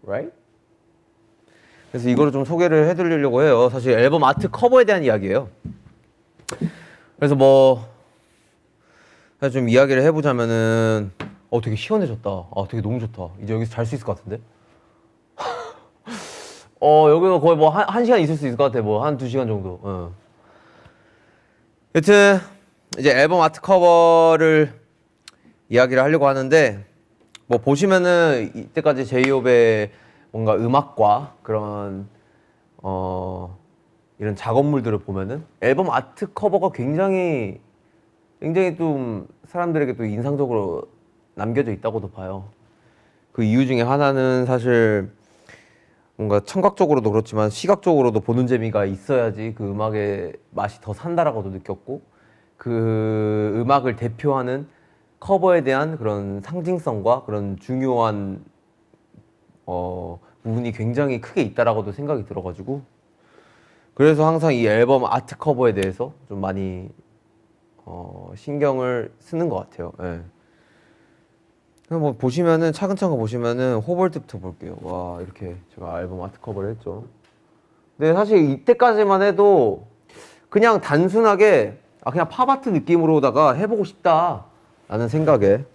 Right? 그래서 이거를 좀 소개를 해드리려고 해요. 사실 앨범 아트 커버에 대한 이야기예요. 그래서 좀 이야기를 해보자면은 되게 시원해졌다. 되게 너무 좋다. 이제 여기서 잘 수 있을 것 같은데? 여기서 거의 한 시간 있을 수 있을 것 같아. 한 2시간 정도. 여튼 이제 앨범 아트 커버를 이야기를 하려고 하는데 보시면은 이때까지 제이홉의 뭔가 음악과 그런 이런 작업물들을 보면은 앨범 아트 커버가 굉장히 좀 사람들에게 또 인상적으로 남겨져 있다고도 봐요. 그 이유 중에 하나는 사실 뭔가 청각적으로도 그렇지만 시각적으로도 보는 재미가 있어야지 그 음악의 맛이 더 산다라고도 느꼈고, 그 음악을 대표하는 커버에 대한 그런 상징성과 그런 중요한 부분이 굉장히 크게 있다라고도 생각이 들어가지고, 그래서 항상 이 앨범 아트 커버에 대해서 좀 많이 신경을 쓰는 것 같아요. 예. 보시면은 차근차근 보시면은 호벌 때부터 볼게요. 와, 이렇게 제가 앨범 아트 커버를 했죠. 근데 사실 이때까지만 해도 그냥 단순하게 그냥 팝아트 느낌으로다가 해보고 싶다라는 생각에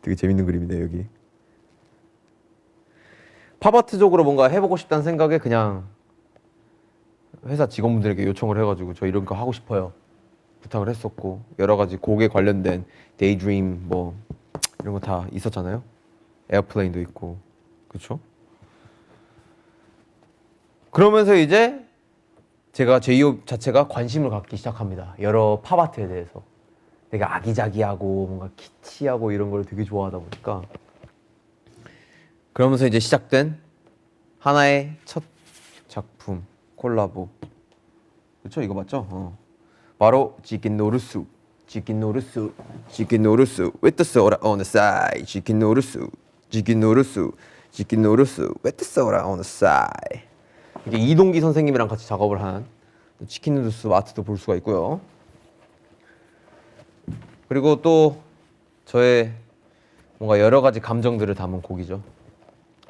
되게 재밌는 그림이네 여기. 팝아트적으로 뭔가 해보고 싶다는 생각에 그냥 회사 직원분들에게 요청을 해가지고 저 이런 거 하고 싶어요 부탁을 했었고, 여러 가지 곡에 관련된 데이드림 이런 거 다 있었잖아요. 에어플레인도 있고, 그렇죠? 그러면서 이제 제가 제이홉 자체가 관심을 갖기 시작합니다. 여러 팝아트에 대해서. 되게 아기자기하고 뭔가 키치하고 이런 걸 되게 좋아하다 보니까, 그러면서 이제 시작된 하나의 첫 작품 콜라보, 그렇죠? 이거 맞죠? 바로 치킨 노르스 with the soda on the side. 치킨 노르스 with the soda on the side. 이게 이동기 선생님이랑 같이 작업을 한 치킨 누르스 아트도 볼 수가 있고요. 그리고 또 저의 뭔가 여러 가지 감정들을 담은 곡이죠.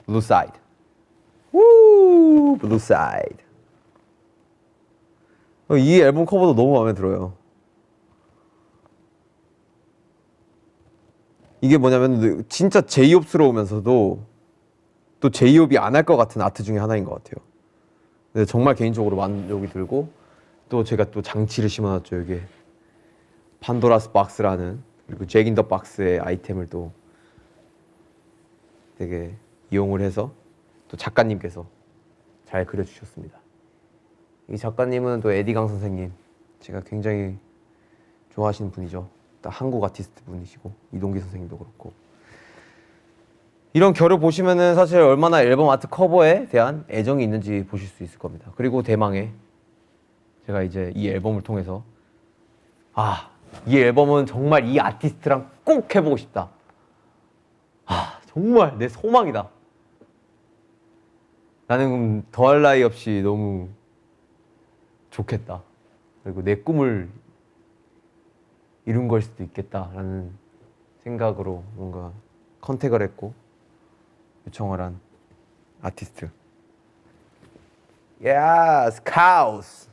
Blue Side. 우, Blue Side. 이 앨범 커버도 너무 마음에 들어요. 이게 뭐냐면 진짜 제이홉스러우면서도 또 제이홉이 안 할 것 같은 아트 중에 하나인 것 같아요. 근데 정말 개인적으로 만족이 들고, 또 제가 또 장치를 심어놨죠. 여기에 판도라스 박스라는, 그리고 잭 인 더 박스의 아이템을 또 되게 이용을 해서 또 작가님께서 잘 그려주셨습니다. 이 작가님은 또 에디강 선생님, 제가 굉장히 좋아하시는 분이죠. 또 한국 아티스트 분이시고, 이동기 선생님도 그렇고. 이런 결을 보시면은 사실 얼마나 앨범 아트 커버에 대한 애정이 있는지 보실 수 있을 겁니다. 그리고 대망의 제가 이제 이 앨범을 통해서 이 앨범은 정말 이 아티스트랑 꼭 해보고 싶다. 정말 내 소망이다. 나는 더할 나위 없이 너무 좋겠다. 그리고 내 꿈을 이룬 걸 수도 있겠다라는 생각으로 뭔가 컨택을 했고 요청을 한 아티스트. Yes, 카우스.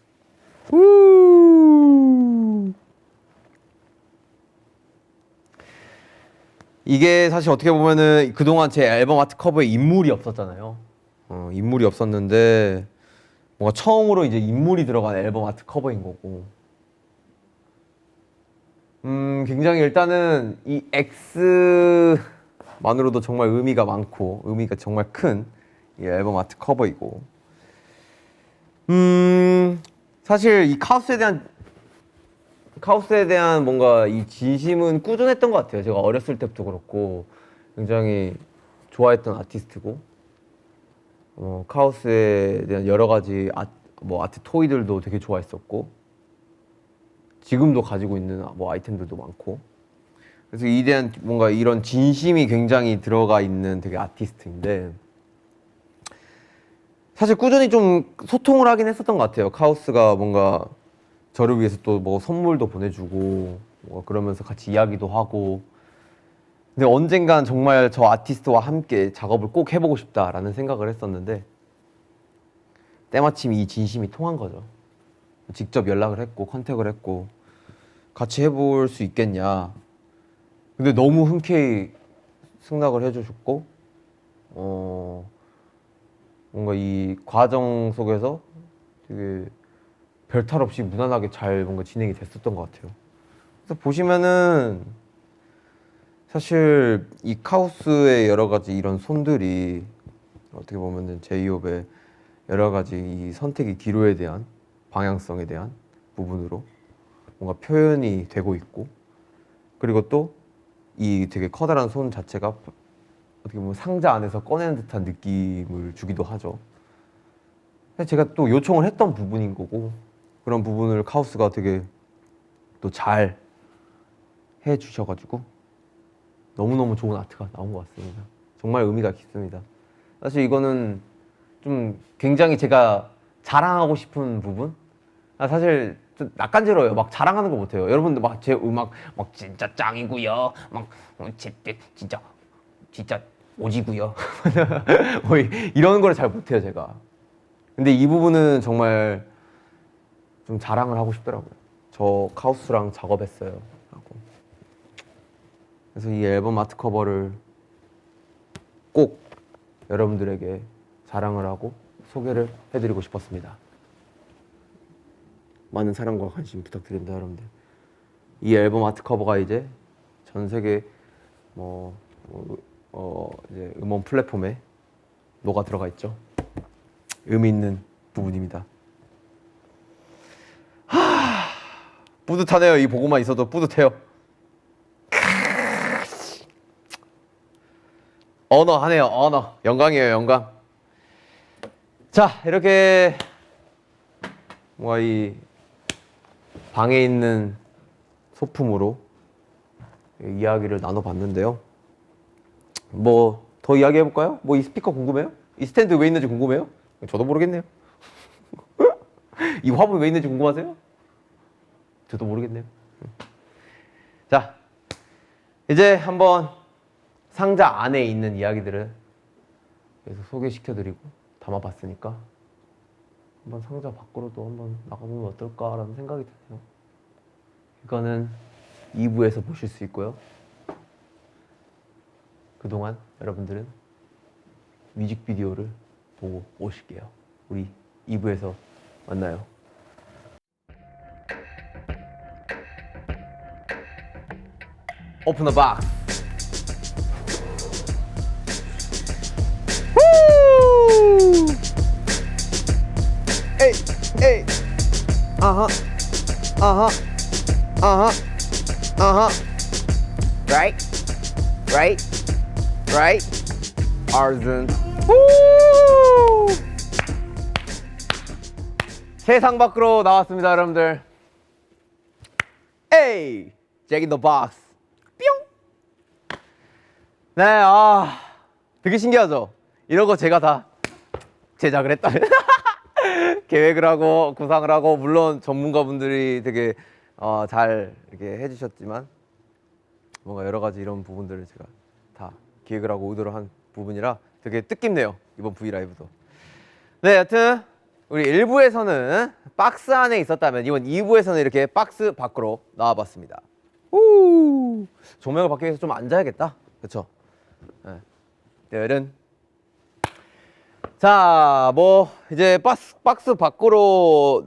이게 사실 어떻게 보면은 그동안 제 앨범 아트 커버에 인물이 없었잖아요. 인물이 없었는데 뭔가 처음으로 이제 인물이 들어간 앨범 아트 커버인 거고. 굉장히 일단은 이 X만으로도 정말 의미가 많고 의미가 정말 큰 이 앨범 아트 커버이고. 사실 이 카우스에 대한 뭔가 이 진심은 꾸준했던 것 같아요. 제가 어렸을 때부터 그렇고 굉장히 좋아했던 아티스트고 카우스에 대한 여러 가지 아트 토이들도 되게 좋아했었고 지금도 가지고 있는 아이템들도 많고 그래서 이에 대한 뭔가 이런 진심이 굉장히 들어가 있는 되게 아티스트인데 사실 꾸준히 좀 소통을 하긴 했었던 것 같아요. 카우스가 뭔가 저를 위해서 또 뭐 선물도 보내주고 그러면서 같이 이야기도 하고 근데 언젠간 정말 저 아티스트와 함께 작업을 꼭 해보고 싶다라는 생각을 했었는데 때마침 이 진심이 통한 거죠. 직접 연락을 했고 컨택을 했고 같이 해볼 수 있겠냐. 근데 너무 흔쾌히 승낙을 해주셨고 뭔가 이 과정 속에서 되게 별탈 없이 무난하게 잘 뭔가 진행이 됐었던 것 같아요. 그래서 보시면은 사실 이 카우스의 여러 가지 이런 손들이 어떻게 보면은 제이홉의 여러 가지 이 선택의 기로에 대한 방향성에 대한 부분으로 뭔가 표현이 되고 있고 그리고 또 이 되게 커다란 손 자체가 어떻게 보면 상자 안에서 꺼내는 듯한 느낌을 주기도 하죠. 제가 또 요청을 했던 부분인 거고 그런 부분을 카우스가 되게 또 잘 해주셔가지고 너무너무 좋은 아트가 나온 것 같습니다. 정말 의미가 깊습니다. 사실 이거는 좀 굉장히 제가 자랑하고 싶은 부분? 사실 좀 낯간지러워요. 막 자랑하는 거 못해요. 여러분들 막 제 음악 막 진짜 짱이고요. 막 진짜 오지고요. 뭐 이런 걸 잘 못해요, 제가. 근데 이 부분은 정말 좀 자랑을 하고 싶더라고요. 저 카우스랑 작업했어요. 라고. 그래서 이 앨범 아트 커버를 꼭 여러분들에게 자랑을 하고 소개를 해드리고 싶었습니다. 많은 사랑과 관심 부탁드립니다, 여러분들. 이 앨범 아트 커버가 이제 전 세계 이제 음원 플랫폼에 녹아 들어가 있죠. 의미 있는 부분입니다. 뿌듯하네요. 이 보고만 있어도 뿌듯해요. 언어하네요. 언어. 영광이에요. 영광. 자, 이렇게 뭔가 이 방에 있는 소품으로 이야기를 나눠봤는데요. 뭐 더 이야기해볼까요? 뭐 이 스피커 궁금해요? 이 스탠드 왜 있는지 궁금해요? 저도 모르겠네요. 이 화분 왜 있는지 궁금하세요? 저도 모르겠네요. 자, 이제 한번 상자 안에 있는 이야기들을 계속 소개시켜드리고 담아봤으니까 한번 상자 밖으로도 한번 나가보면 어떨까라는 생각이 드네요. 이거는 2부에서 보실 수 있고요. 그동안 여러분들은 뮤직비디오를 보고 오실게요. 우리 2부에서 만나요. 오픈 더 박스. 에이 에이 아하 아하 아하 아하 right right right 아르든. 세상 밖으로 나왔습니다, 여러분들. 에이, 잭 인 더 박스. 뿅. 네, 되게 신기하죠? 이런 거 제가 다 제작을 했다. 계획을 하고 구상을 하고, 물론 전문가분들이 되게 잘 이렇게 해주셨지만, 뭔가 여러 가지 이런 부분들을 제가 다 기획을 하고 의도를 한 부분이라 되게 뜻깊네요, 이번 브이라이브도. 네, 여튼 우리 1부에서는 박스 안에 있었다면 이번 2부에서는 이렇게 박스 밖으로 나와봤습니다. 우, 조명을 받기 위해서 좀 앉아야겠다, 그쵸? 네. 내일은 자, 뭐 이제 박스 밖으로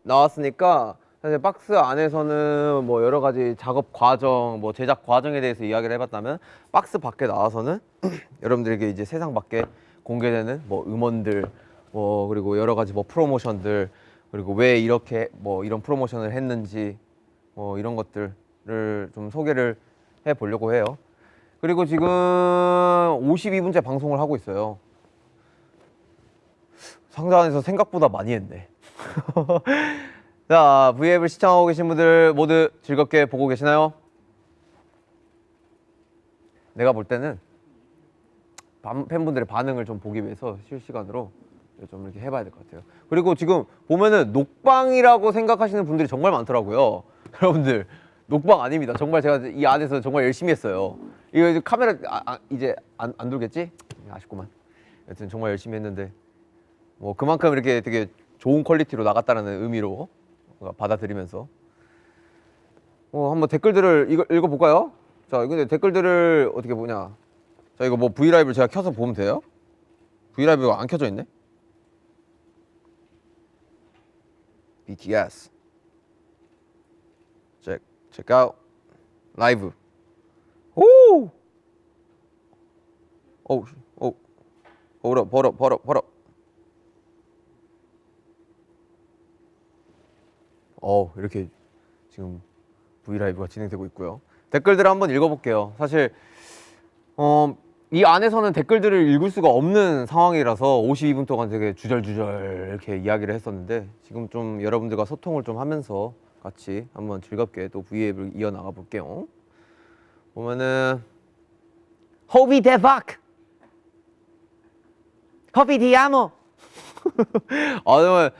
나왔으니까 사실 박스 안에서는 뭐 여러 가지 작업 과정, 뭐 제작 과정에 대해서 이야기를 해봤다면, 박스 밖에 나와서는 여러분들에게 이제 세상 밖에 공개되는 뭐 음원들, 뭐 그리고 여러 가지 뭐 프로모션들, 그리고 왜 이렇게 뭐 이런 프로모션을 했는지, 뭐 이런 것들을 좀 소개를 해 보려고 해요. 그리고 지금 52분째 방송을 하고 있어요. 상자 안에서 생각보다 많이 했네. 자, V앱을 시청하고 계신 분들 모두 즐겁게 보고 계시나요? 내가 볼 때는 팬분들의 반응을 좀 보기 위해서 실시간으로 좀 이렇게 해봐야 될 것 같아요. 그리고 지금 보면은 녹방이라고 생각하시는 분들이 정말 많더라고요. 여러분들, 녹방 아닙니다. 정말 제가 이 안에서 정말 열심히 했어요. 이거 이제 카메라 이제 안 돌겠지? 아쉽구만. 여튼 정말 열심히 했는데 뭐 그만큼 이렇게 되게 좋은 퀄리티로 나갔다는 의미로 받아들이면서 한번 댓글들을 읽어볼까요? 자, 근데 댓글들을 어떻게 보냐? 자, 이거 뭐 브이라이브를 제가 켜서 보면 돼요? 브이라이브가 안 켜져 있네? BTS check out 라이브. 오! 벌어. 이렇게 지금 브이라이브가 진행되고 있고요. 댓글들을 한번 읽어볼게요. 사실 이 안에서는 댓글들을 읽을 수가 없는 상황이라서 52분 동안 되게 주절주절 이렇게 이야기를 했었는데, 지금 좀 여러분들과 소통을 좀 하면서 같이 한번 즐겁게 또 V앱을 이어나가 볼게요. 보면은 호비 대박! 호비 디아모! 정말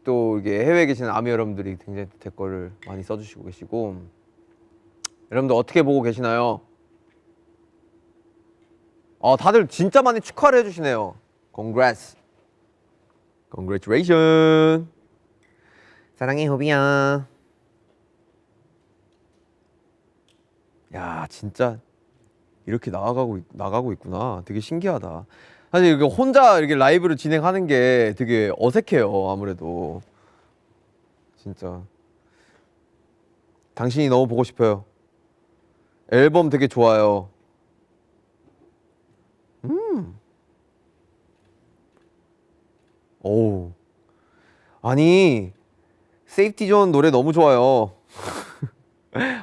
또 이게 해외에 계시는 아미 여러분들이 굉장히 댓글을 많이 써주시고 계시고, 여러분들 어떻게 보고 계시나요? 다들 진짜 많이 축하를 해주시네요. Congrats. Congratulations. 사랑해 호비야. 야, 진짜 이렇게 나가고 있구나. 되게 신기하다. 사실 이렇게 혼자 이렇게 라이브를 진행하는 게 되게 어색해요. 아무래도 진짜 당신이 너무 보고 싶어요. 앨범 되게 좋아요. 오, 아니 세이프티 존 노래 너무 좋아요.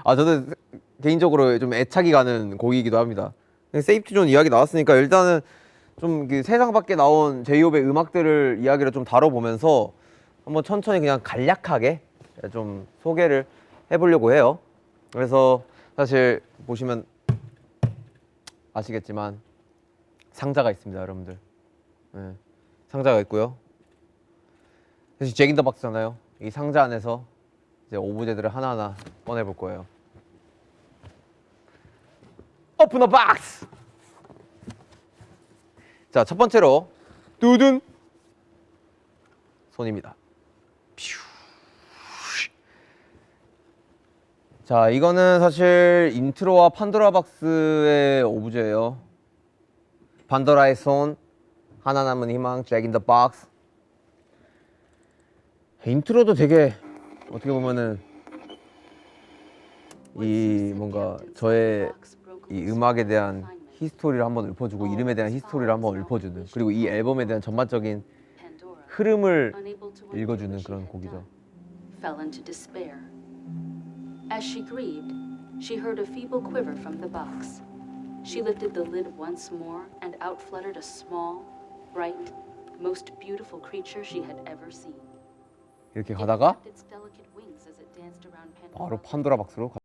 저는 개인적으로 좀 애착이 가는 곡이기도 합니다. 세이프티 존 이야기 나왔으니까 일단은 좀 세상 밖에 나온 제이홉의 음악들을 이야기를 좀 다뤄보면서 한번 천천히 그냥 간략하게 좀 소개를 해보려고 해요. 그래서 사실 보시면 아시겠지만 상자가 있습니다, 여러분들. 네, 상자가 있고요. 사실 잭 인 더 박스잖아요. 이 상자 안에서 이제 오브제들을 하나하나 꺼내볼 거예요. 오픈 더 박스! 자, 첫 번째로 뚜둔 손입니다. 자, 이거는 사실 인트로와 판도라 박스의 오브제예요. 판도라의 손, 하나 남은 희망, 잭 인 더 박스. 인트로도 되게 어떻게 보면은 이 뭔가 저의 이 음악에 대한 히스토리를 한번 읊어주고, 이름에 대한 히스토리를 한번 읊어주는, 그리고 이 앨범에 대한 전반적인 흐름을 읽어주는 그런 곡이죠. Fell into despair. As she grieved, she heard a feeble quiver from the box. She lifted the lid once more and out fluttered a small, bright, most beautiful creature she had ever seen. 이렇게 It 가다가 flapped its delicate wings as it danced around 바로 Pandora. 판도라 박스로 가.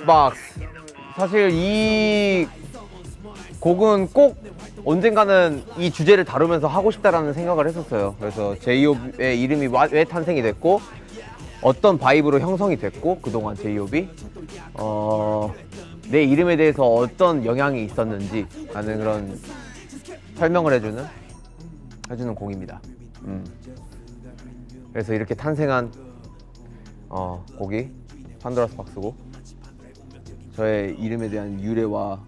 박스. 사실 이 곡은 꼭 언젠가는 이 주제를 다루면서 하고 싶다라는 생각을 했었어요. 그래서 제이홉의 이름이 왜 탄생이 됐고 어떤 바이브로 형성이 됐고 그동안 제이홉이 내 이름에 대해서 어떤 영향이 있었는지 라는 그런 설명을 해주는 곡입니다. 그래서 이렇게 탄생한 곡이 판도라스 박스고, 저의 이름에 대한 유래와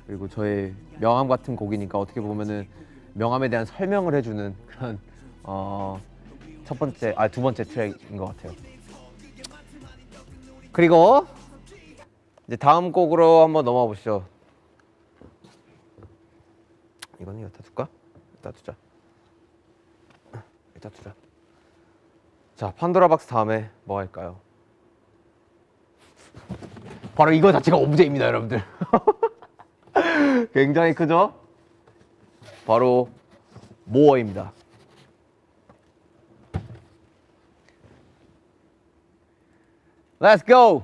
그리고 저의 명함 같은 곡이니까 어떻게 보면은 명함에 대한 설명을 해주는 그런 두 번째 트랙인 것 같아요. 그리고 이제 다음 곡으로 한번 넘어가 보시죠. 이거는 여기다 둘까? 여기다 두자. 자, 판도라 박스 다음에 뭐 할까요? 바로 이거 자체가 오브제입니다, 여러분들. 굉장히 크죠? 바로 모어입니다. Let's go!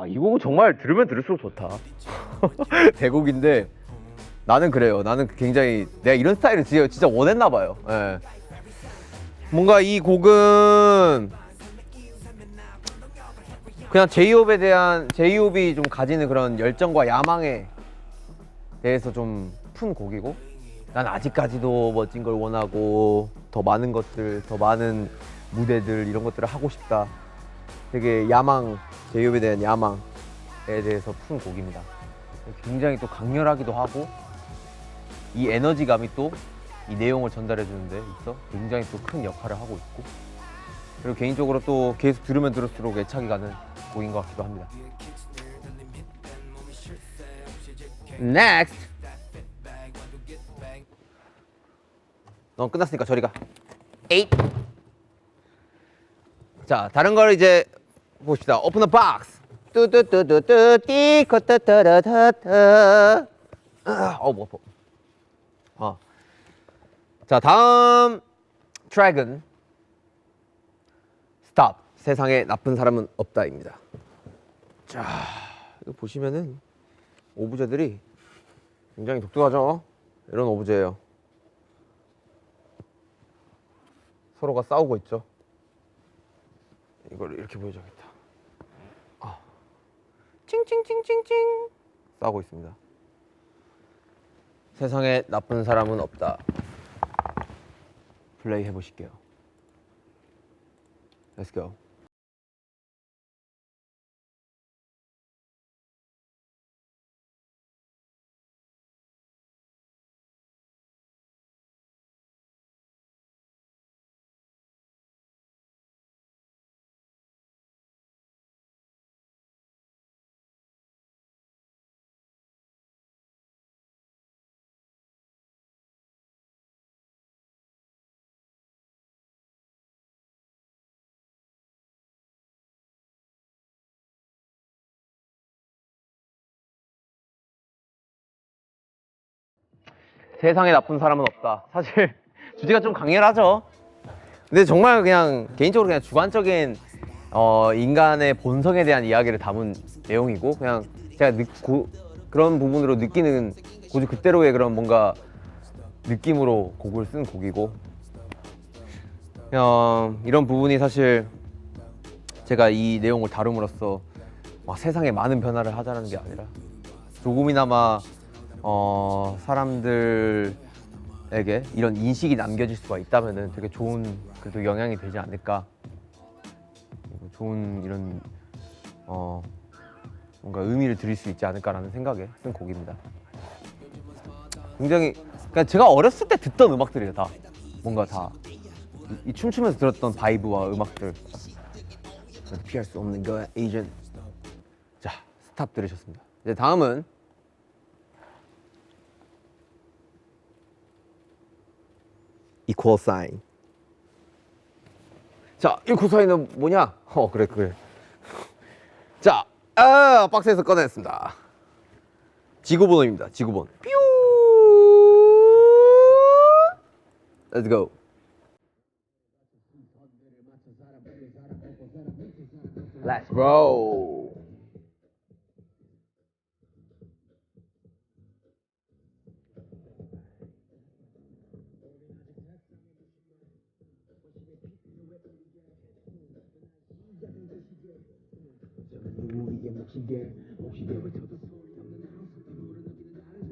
이 곡은 정말 들으면 들을수록 좋다. 대곡인데 나는 그래요. 나는 굉장히 내가 이런 스타일을 진짜 원했나 봐요. 예. 뭔가 이 곡은 그냥 제이홉이 좀 가지는 그런 열정과 야망에 대해서 좀 푼 곡이고, 난 아직까지도 멋진 걸 원하고 더 많은 것들, 더 많은 무대들 이런 것들을 하고 싶다. 되게 제이홉에 대한 야망에 대해서 푼 곡입니다. 굉장히 또 강렬하기도 하고, 이 에너지감이 또 이 내용을 전달해 주는데 있어 굉장히 또 큰 역할을 하고 있고, 그리고 개인적으로 또 계속 들으면 들을수록 애착이 가는 곡인 것 같기도 합니다. Next. 넌 끝났으니까 저리 가. 8. 자, 다른 걸 이제 봅시다. Open the box. 뚜뚜뚜뚜뚜 띠코따따라타타. 뭐 아파. 자, 다음 트랙은 Stop. 세상에 나쁜 사람은 없다입니다. 자, 이거 보시면은 오브제들이 굉장히 독특하죠? 이런 오브제예요. 서로가 싸우고 있죠. 이걸 이렇게 보여줘야겠다. 찡찡찡찡찡 싸우고 있습니다. 세상에 나쁜 사람은 없다. 플레이 해보실게요. Let's go. 세상에 나쁜 사람은 없다. 사실 주제가 좀 강렬하죠. 근데 정말 그냥 개인적으로 그냥 주관적인 인간의 본성에 대한 이야기를 담은 내용이고 그냥 제가 그런 부분으로 느끼는 고주 그대로의 그런 뭔가 느낌으로 곡을 쓴 곡이고 그냥 이런 부분이 사실 제가 이 내용을 다룸으로써 막 세상에 많은 변화를 하자는 게 아니라 조금이나마 사람들에게 이런 인식이 남겨질 수가 있다면은 되게 좋은 그래도 영향이 되지 않을까. 좋은 이런 뭔가 의미를 드릴 수 있지 않을까라는 생각에 쓴 곡입니다. 굉장히 그러니까 제가 어렸을 때 듣던 음악들이에요. 다 뭔가 다 이 춤추면서 들었던 바이브와 음악들. 피할 수 없는 거야, 에이전. 자, 스탑 들으셨습니다. 이제 다음은 equal sign. 자, equal sign은 뭐냐? 그래. 자, 박스에서 꺼냈습니다. 지구본호입니다. 지구본. 뾰. Let's go. Let's go.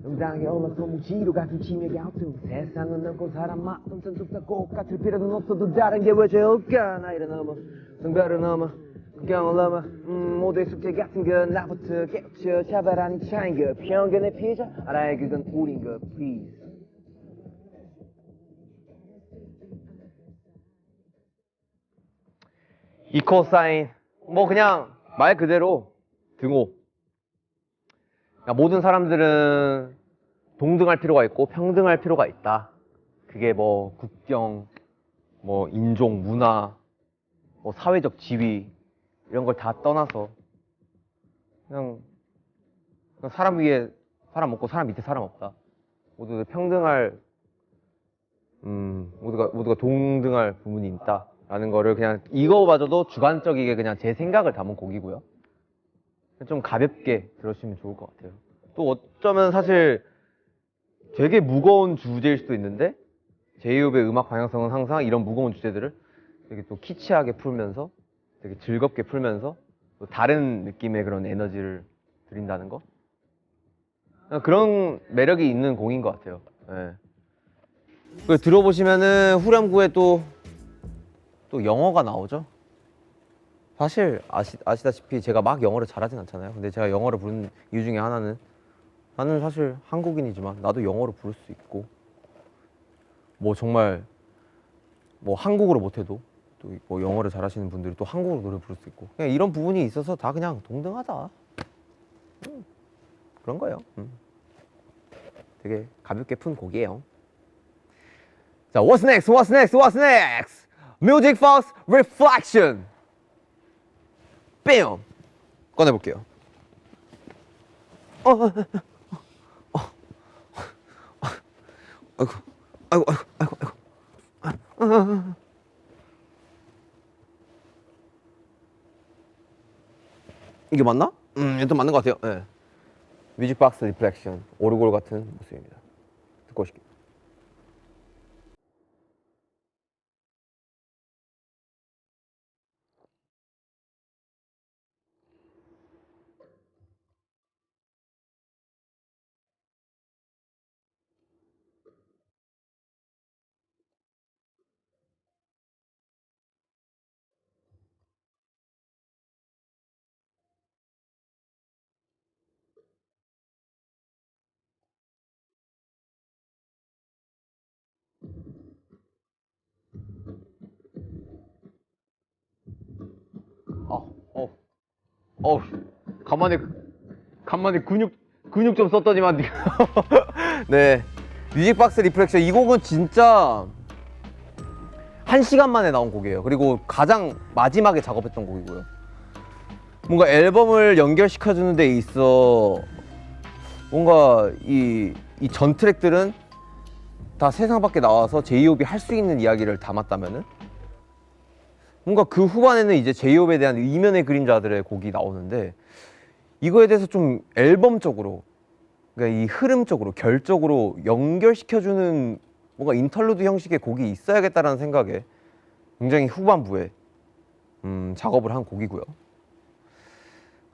영장에 올라서 묵지로 같은 치맥의 아웃음 세상은 넓고 사람 마음 전뚝다 똑같을 필요는 없어도 다른 게 왜 좋을까 나이를 넘어 성별을 넘어 국경을 넘어 모두의 숙제 같은 건 나부터 깨우쳐 차별하는 차인 것 편견의 피해자 알아야 그건 우린 것 please 이퀄 사인 뭐 그냥 말 그대로 등호 모든 사람들은 동등할 필요가 있고 평등할 필요가 있다. 그게 뭐 국경, 뭐 인종, 문화, 뭐 사회적 지위 이런 걸 다 떠나서 그냥 사람 위에 사람 없고 사람 밑에 사람 없다. 모두 평등할 모두가 동등할 부분이 있다라는 거를 그냥 이거마저도 주관적이게 그냥 제 생각을 담은 곡이고요. 좀 가볍게 들으시면 좋을 것 같아요. 또 어쩌면 사실 되게 무거운 주제일 수도 있는데 제이홉의 음악 방향성은 항상 이런 무거운 주제들을 되게 또 키치하게 풀면서 되게 즐겁게 풀면서 또 다른 느낌의 그런 에너지를 드린다는 거 그런 매력이 있는 곡인 것 같아요. 네. 들어보시면은 후렴구에 또 영어가 나오죠. 사실 아시다시피 제가 막 영어를 잘하진 않잖아요. 근데 제가 영어를 부르는 이유 중에 하나는 나는 사실 한국인이지만 나도 영어로 부를 수 있고 뭐 정말 뭐 한국어로 못해도 또 뭐 영어를 잘하시는 분들이 또 한국어로 노래 부를 수 있고 그냥 이런 부분이 있어서 다 그냥 동등하다 그런 거예요. 되게 가볍게 푼 곡이에요. 자, what's next? What's next? What's next? Music Fox Reflection. 뺨! 꺼내볼게요. 아이고. 이게 맞나? 일단 맞는 것 같아요. 네. 뮤직박스 리플렉션. 오르골 같은 모습입니다. 듣고 오실게요. 어, 간만에 근육 좀 썼더니만. 네. 뮤직박스 리플렉션. 이 곡은 진짜 1시간 만에 나온 곡이에요. 그리고 가장 마지막에 작업했던 곡이고요. 뭔가 앨범을 연결시켜주는 데 있어 뭔가 이 전 트랙들은 다 세상 밖에 나와서 제이홉이 할 수 있는 이야기를 담았다면은 뭔가 그 후반에는 이제 제이홉에 대한 이면의 그림자들의 곡이 나오는데 이거에 대해서 좀 앨범적으로, 그러니까 이 흐름적으로 결적으로 연결시켜주는 뭔가 인터루드 형식의 곡이 있어야겠다라는 생각에 굉장히 후반부에 작업을 한 곡이고요.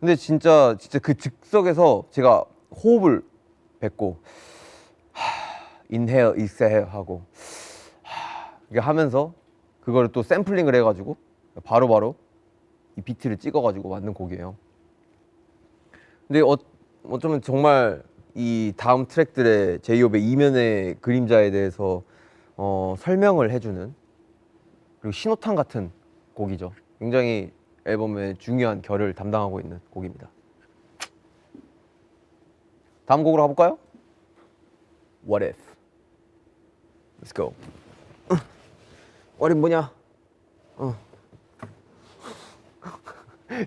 근데 진짜 그 즉석에서 제가 호흡을 뱉고 인헤어 익스헤어 하고 이게 하면서 그거를 또 샘플링을 해가지고 바로바로 이 비트를 찍어가지고 만든 곡이에요. 근데 어쩌면 정말 이 다음 트랙들의 제이홉의 이면의 그림자에 대해서 설명을 해주는, 그리고 신호탄 같은 곡이죠. 굉장히 앨범의 중요한 결을 담당하고 있는 곡입니다. 다음 곡으로 가볼까요? What if? Let's go. What if 뭐냐?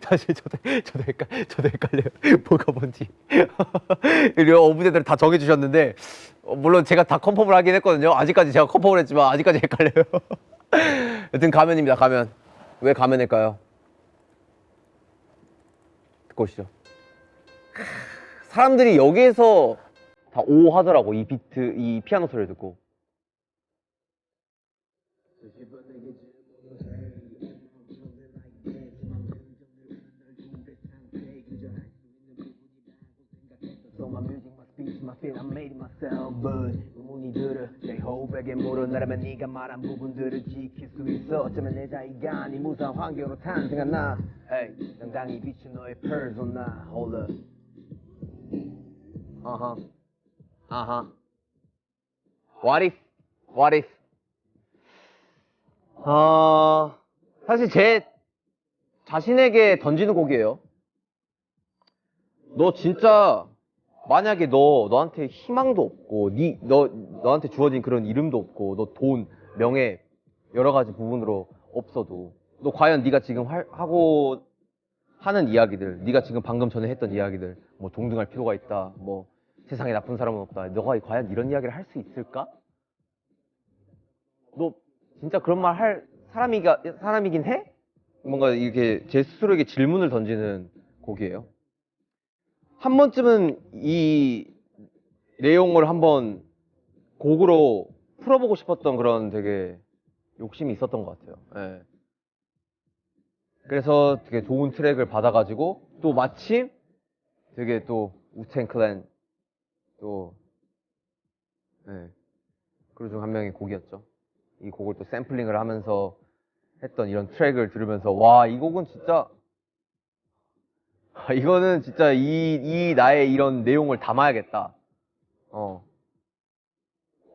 사실 저도 헷갈려요. 뭐가 뭔지. 어부대들 다 정해주셨는데 물론 제가 다 컨펌을 하긴 했거든요. 아직까지 제가 컨펌을 했지만 아직까지 헷갈려요. 여튼 가면입니다. 가면. 왜 가면일까요? 듣고 오시죠. 사람들이 여기에서 다 오 하더라고. 이 비트, 이 피아노 소리를 듣고. So my music, my speech, my feel, I made it myself. But 의문이들을 내 호흡에게 물어내라면 네가 말한 부분들을 지킬 수 있어. 어쩌면 내 자의가 아닌 무사한 환경으로 탄생한 나. Hey, 당당히 비춘 너의 persona. Hold up. What if? What if? 사실 제 자신에게 던지는 곡이에요. 너 진짜 만약에 너한테 희망도 없고 너한테 주어진 그런 이름도 없고 너 돈, 명예 여러 가지 부분으로 없어도 너 과연 네가 지금 하고 하는 이야기들, 네가 지금 방금 전에 했던 이야기들, 뭐 동등할 필요가 있다, 뭐 세상에 나쁜 사람은 없다, 너가 과연 이런 이야기를 할 수 있을까? 너 진짜 그런 말 할 사람이긴 해? 뭔가 이렇게 제 스스로에게 질문을 던지는 곡이에요. 한 번쯤은 이 내용을 한번 곡으로 풀어보고 싶었던 그런 되게 욕심이 있었던 것 같아요. 예. 그래서 되게 좋은 트랙을 받아가지고 또 마침 되게 또 우텐 클랜 또 그루 중 한 명의 곡이었죠. 이 곡을 또 샘플링을 하면서 했던 이런 트랙을 들으면서 와, 이 곡은 진짜 이거는 진짜 이 나의 이런 내용을 담아야겠다.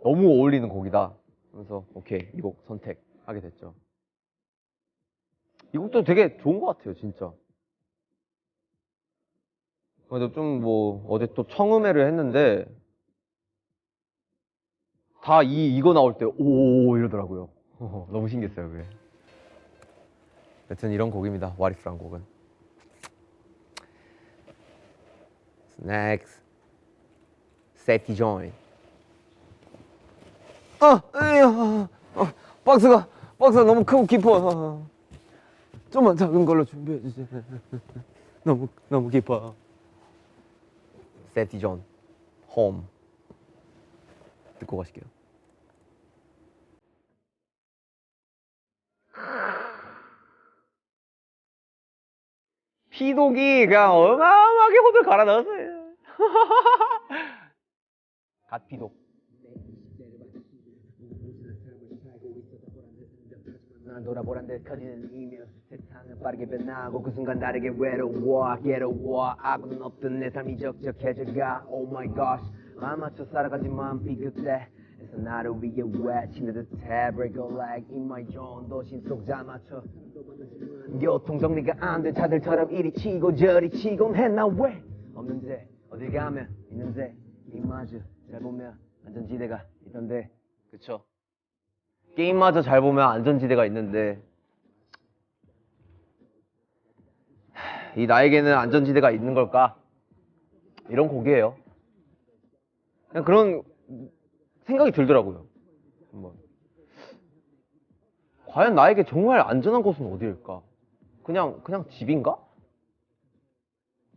너무 어울리는 곡이다. 그래서 오케이, 이 곡 선택하게 됐죠. 이 곡도 되게 좋은 것 같아요, 진짜. 그래도 좀 뭐 어제 또 청음회를 했는데 다 이거 나올 때 오 이러더라고요. 너무 신기했어요, 그게. 여튼 이런 곡입니다. What If란 곡은. Next, Safety Joint. 박스가 너무 크고 깊어. 좀만 작은 걸로 준비해 주세요. 너무 깊어. Safety Joint, Home. 듣고 가실게요. 피독이 그냥 어마어마하게 호들 갈아 넣었어요. 갓피독. 난 돌아보란 듯 커지는 이면 세상은 빠르게 변하고 그 순간 다르게 외로워 아무는 없던 내 삶이 적적해져가 Oh my gosh 맘 맞춰 살아가지만 비긋해 그래서 나를 위해 외치는 듯해 Break a leg in my zone 도심 속 자맞춰 교통정리가 안 된 차들처럼 이리 치고 저리 치곤 해 나 왜 없는데 어딜 가면 있는데 이마저 잘 보면 안전지대가 있던데 그쵸. 게임마저 잘 보면 안전지대가 있는데 이 나에게는 안전지대가 있는 걸까? 이런 곡이에요. 그냥 그런 생각이 들더라고요. 한번. 과연 나에게 정말 안전한 곳은 어디일까? 그냥 집인가?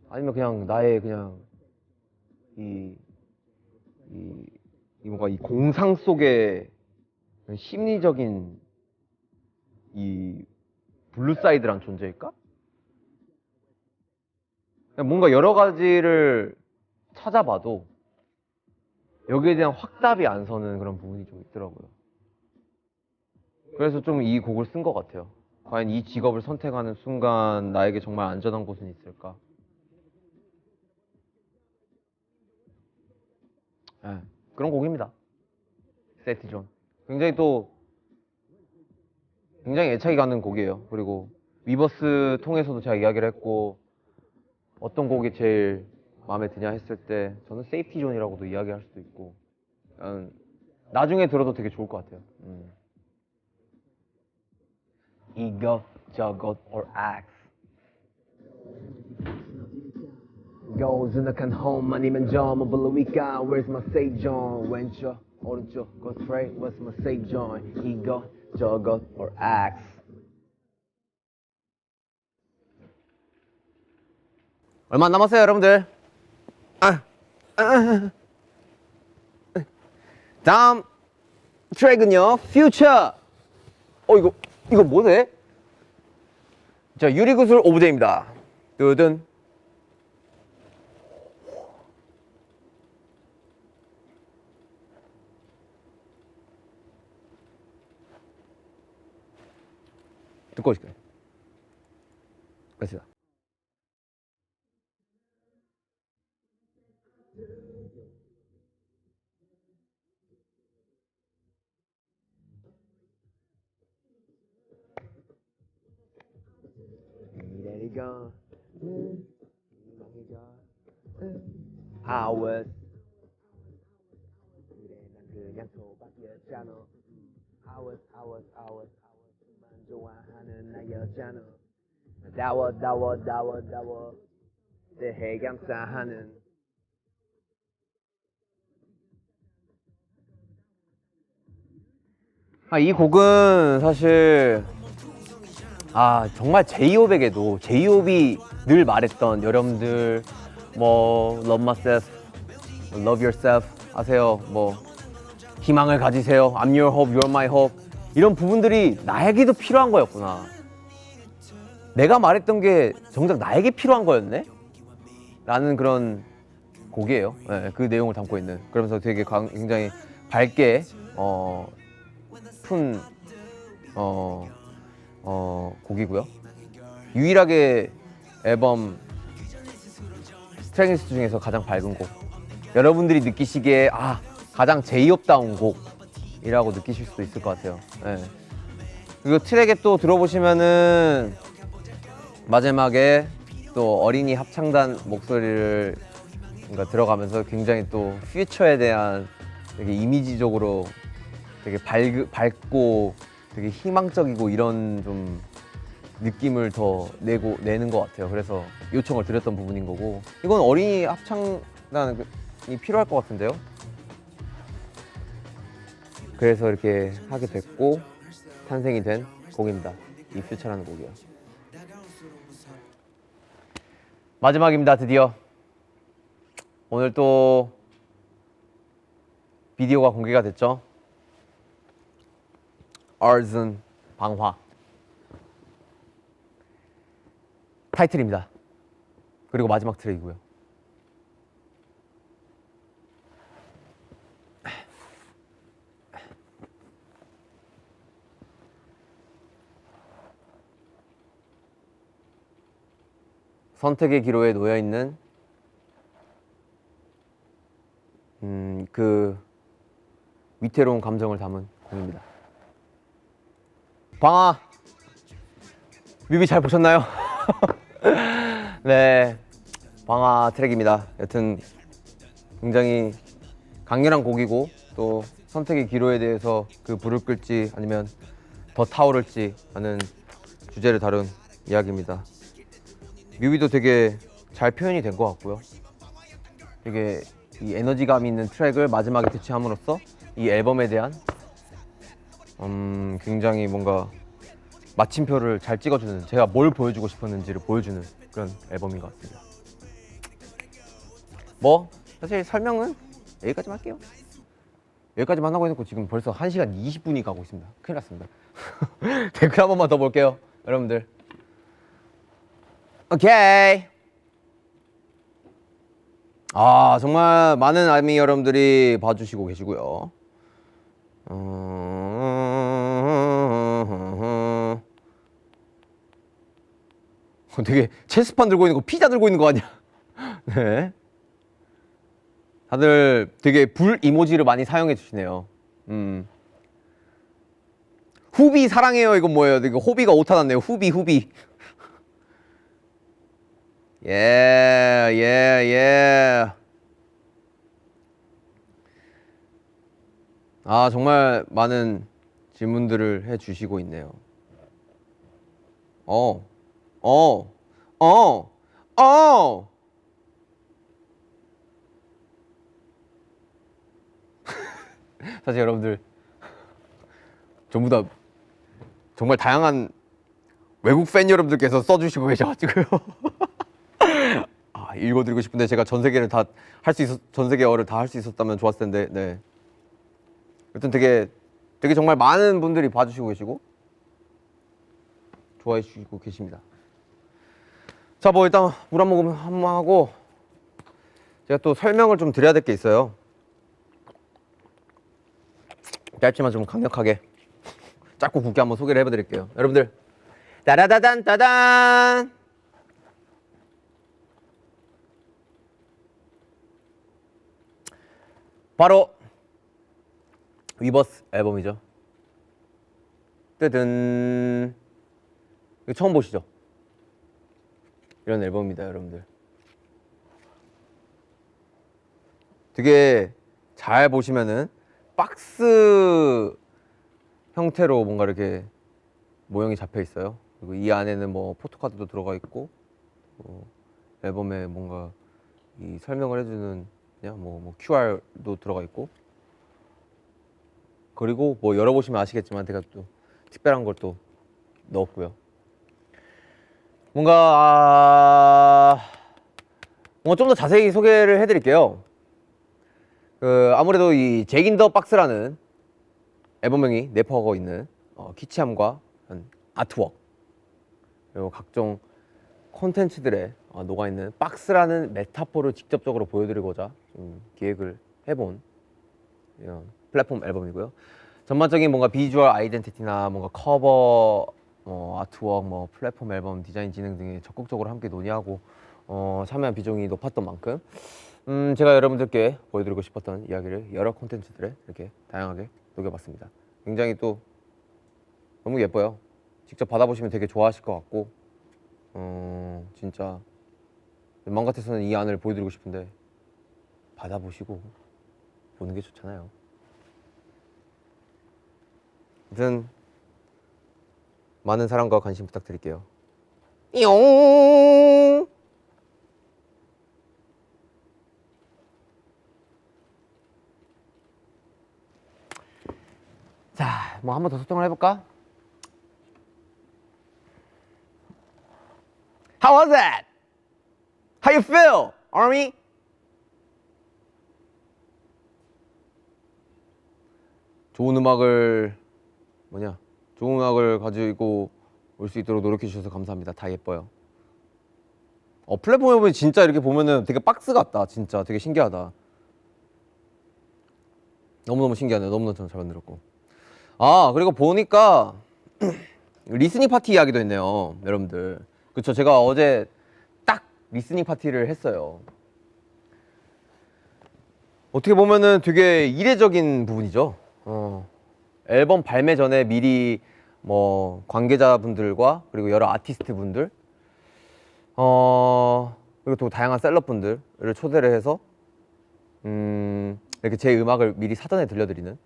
아니면 그냥 나의 그냥 이 뭔가 이 공상 속의 심리적인 이 블루사이드란 존재일까? 그냥 뭔가 여러 가지를 찾아봐도 여기에 대한 확답이 안 서는 그런 부분이 좀 있더라고요. 그래서 좀 이 곡을 쓴 것 같아요. 과연 이 직업을 선택하는 순간 나에게 정말 안전한 곳은 있을까? 네, 그런 곡입니다. 세티존. 굉장히 애착이 가는 곡이에요. 그리고 위버스 통해서도 제가 이야기를 했고 어떤 곡이 제일 마음에 드냐 했을 때 저는 세이프티존이라고도 이야기할 수도 있고 나중에 들어도 되게 좋을 것 같아요. 이것저것 or axe Goes in the can home 아니면 점은 블루위가 Where's my safe zone 왼쪽 오른쪽 go straight What's my safe zone 이것저것 or axe 얼마 안 남았어요, 여러분들. 다음 트랙은요, Future. 이거 뭐네? 자, 유리구슬 오브제입니다. 뜨든. 듣고 오실까요? 됐습니다. 이래리가 Hours 그래 난 그냥 소박이었잖아 Hours 만 좋아하는 나였잖아 다워 내 해감싸하는 이 곡은 사실 정말 제이홉에게도 제이홉이 늘 말했던 여러분들 뭐 love myself, love yourself 아세요? 뭐 희망을 가지세요. I'm your hope, you're my hope 이런 부분들이 나에게도 필요한 거였구나. 내가 말했던 게 정작 나에게 필요한 거였네? 라는 그런 곡이에요. 네, 그 내용을 담고 있는. 그러면서 되게 굉장히 밝게 푼 곡이고요. 유일하게 앨범 스트렝스 중에서 가장 밝은 곡. 여러분들이 느끼시기에 가장 제이홉다운 곡이라고 느끼실 수도 있을 것 같아요. 네. 그리고 트랙에 또 들어보시면은 마지막에 또 어린이 합창단 목소리를 들어가면서 굉장히 또 퓨처에 대한 되게 이미지적으로 되게 밝고 되게 희망적이고 이런 좀 느낌을 더 내는 것 같아요. 그래서 요청을 드렸던 부분인 거고 이건 어린이 합창단이 필요할 것 같은데요. 그래서 이렇게 하게 됐고 탄생이 된 곡입니다. 이 퓨처라는 곡이요. 마지막입니다. 드디어 오늘 또 비디오가 공개가 됐죠. Arz은 방화 타이틀입니다. 그리고 마지막 트랙이고요. 선택의 기로에 놓여 있는 그 위태로운 감정을 담은 곡입니다. 방아 뮤비 잘 보셨나요? 네, 방아 트랙입니다. 여튼 굉장히 강렬한 곡이고 또 선택의 기로에 대해서 그 불을 끌지 아니면 더 타오를지 하는 주제를 다룬 이야기입니다. 뮤비도 되게 잘 표현이 된 것 같고요. 되게 이 에너지감 있는 트랙을 마지막에 대체함으로써 이 앨범에 대한 굉장히 뭔가 마침표를 잘 찍어주는, 제가 뭘 보여주고 싶었는지를 보여주는 그런 앨범인 것 같습니다. 뭐 사실 설명은 여기까지만 할게요. 여기까지만 하고 있고 지금 벌써 1시간 20분이 가고 있습니다. 큰일 났습니다. 댓글 한 번만 더 볼게요, 여러분들. 오케이. 아, 정말 많은 아미 여러분들이 봐주시고 계시고요. 되게 체스판 들고 있는 거, 피자 들고 있는 거 아니야? 네. 다들 되게 불 이모지를 많이 사용해 주시네요. 후비 사랑해요. 이건 뭐예요? 이거 호비가 오타 났네요. 후비. 예. 아, 정말 많은 질문들을 해 주시고 있네요. 사실 여러분들 전부 다 정말 다양한 외국 팬 여러분들께서 써주시고 계셔가지고요. 아, 읽어드리고 싶은데 제가 전 세계어를 다 할 수 있었다면 좋았을 텐데. 네. 여튼 되게 정말 많은 분들이 봐주시고 계시고 좋아해 주시고 계십니다. 자, 뭐 일단 물 한 모금 한번 하고 제가 또 설명을 좀 드려야 될 게 있어요. 짧지만 좀 강력하게 짧고 굵게 한번 소개를 해드릴게요. 여러분들, 따다다단 따단. 바로 위버스 앨범이죠. 뜨든. 이거 처음 보시죠? 이런 앨범입니다, 여러분들. 되게 잘 보시면은 박스 형태로 뭔가 이렇게 모형이 잡혀 있어요. 그리고 이 안에는 뭐 포토카드도 들어가 있고, 앨범에 뭔가 이 설명을 해주는 그냥 뭐 QR도 들어가 있고, 그리고 뭐 열어보시면 아시겠지만 제가 또 특별한 걸 또 넣었고요. 뭔가 좀 더 자세히 소개를 해드릴게요. 아무래도 이 잭 인 더 박스라는 앨범명이 내포하고 있는 키치함과 아트웍, 그리고 각종 콘텐츠들에 녹아있는 박스라는 메타포를 직접적으로 보여드리고자 기획을 해본 이런 플랫폼 앨범이고요. 전반적인 뭔가 비주얼 아이덴티티나 뭔가 커버, 아트웍, 플랫폼 앨범 디자인 진행 등에 적극적으로 함께 논의하고 참여한 비중이 높았던 만큼 제가 여러분들께 보여드리고 싶었던 이야기를 여러 콘텐츠들에 이렇게 다양하게 녹여봤습니다. 굉장히 또 너무 예뻐요. 직접 받아보시면 되게 좋아하실 것 같고, 진짜 마음 같아서는 이 안을 보여드리고 싶은데 받아보시고 보는 게 좋잖아요. 아무튼 많은 사랑과 관심 부탁드릴게요. 띠용. 자, 뭐 한 번 더 소통을 해볼까? How was that? How you feel, Army? 좋은 음악을 가지고 올 수 있도록 노력해 주셔서 감사합니다. 다 예뻐요. 플랫폼에 보면 진짜 이렇게 보면은 되게 박스 같다. 진짜 되게 신기하다. 너무너무 신기하네요. 너무너무 잘 만들었고. 그리고 보니까 리스닝 파티 이야기도 있네요, 여러분들. 그쵸, 제가 어제 딱 리스닝 파티를 했어요. 어떻게 보면은 되게 이례적인 부분이죠. 앨범 발매 전에 미리 뭐 관계자분들과 그리고 여러 아티스트 분들, 그리고 또 다양한 셀럽분들을 초대를 해서 이렇게 제 음악을 미리 사전에 들려드리는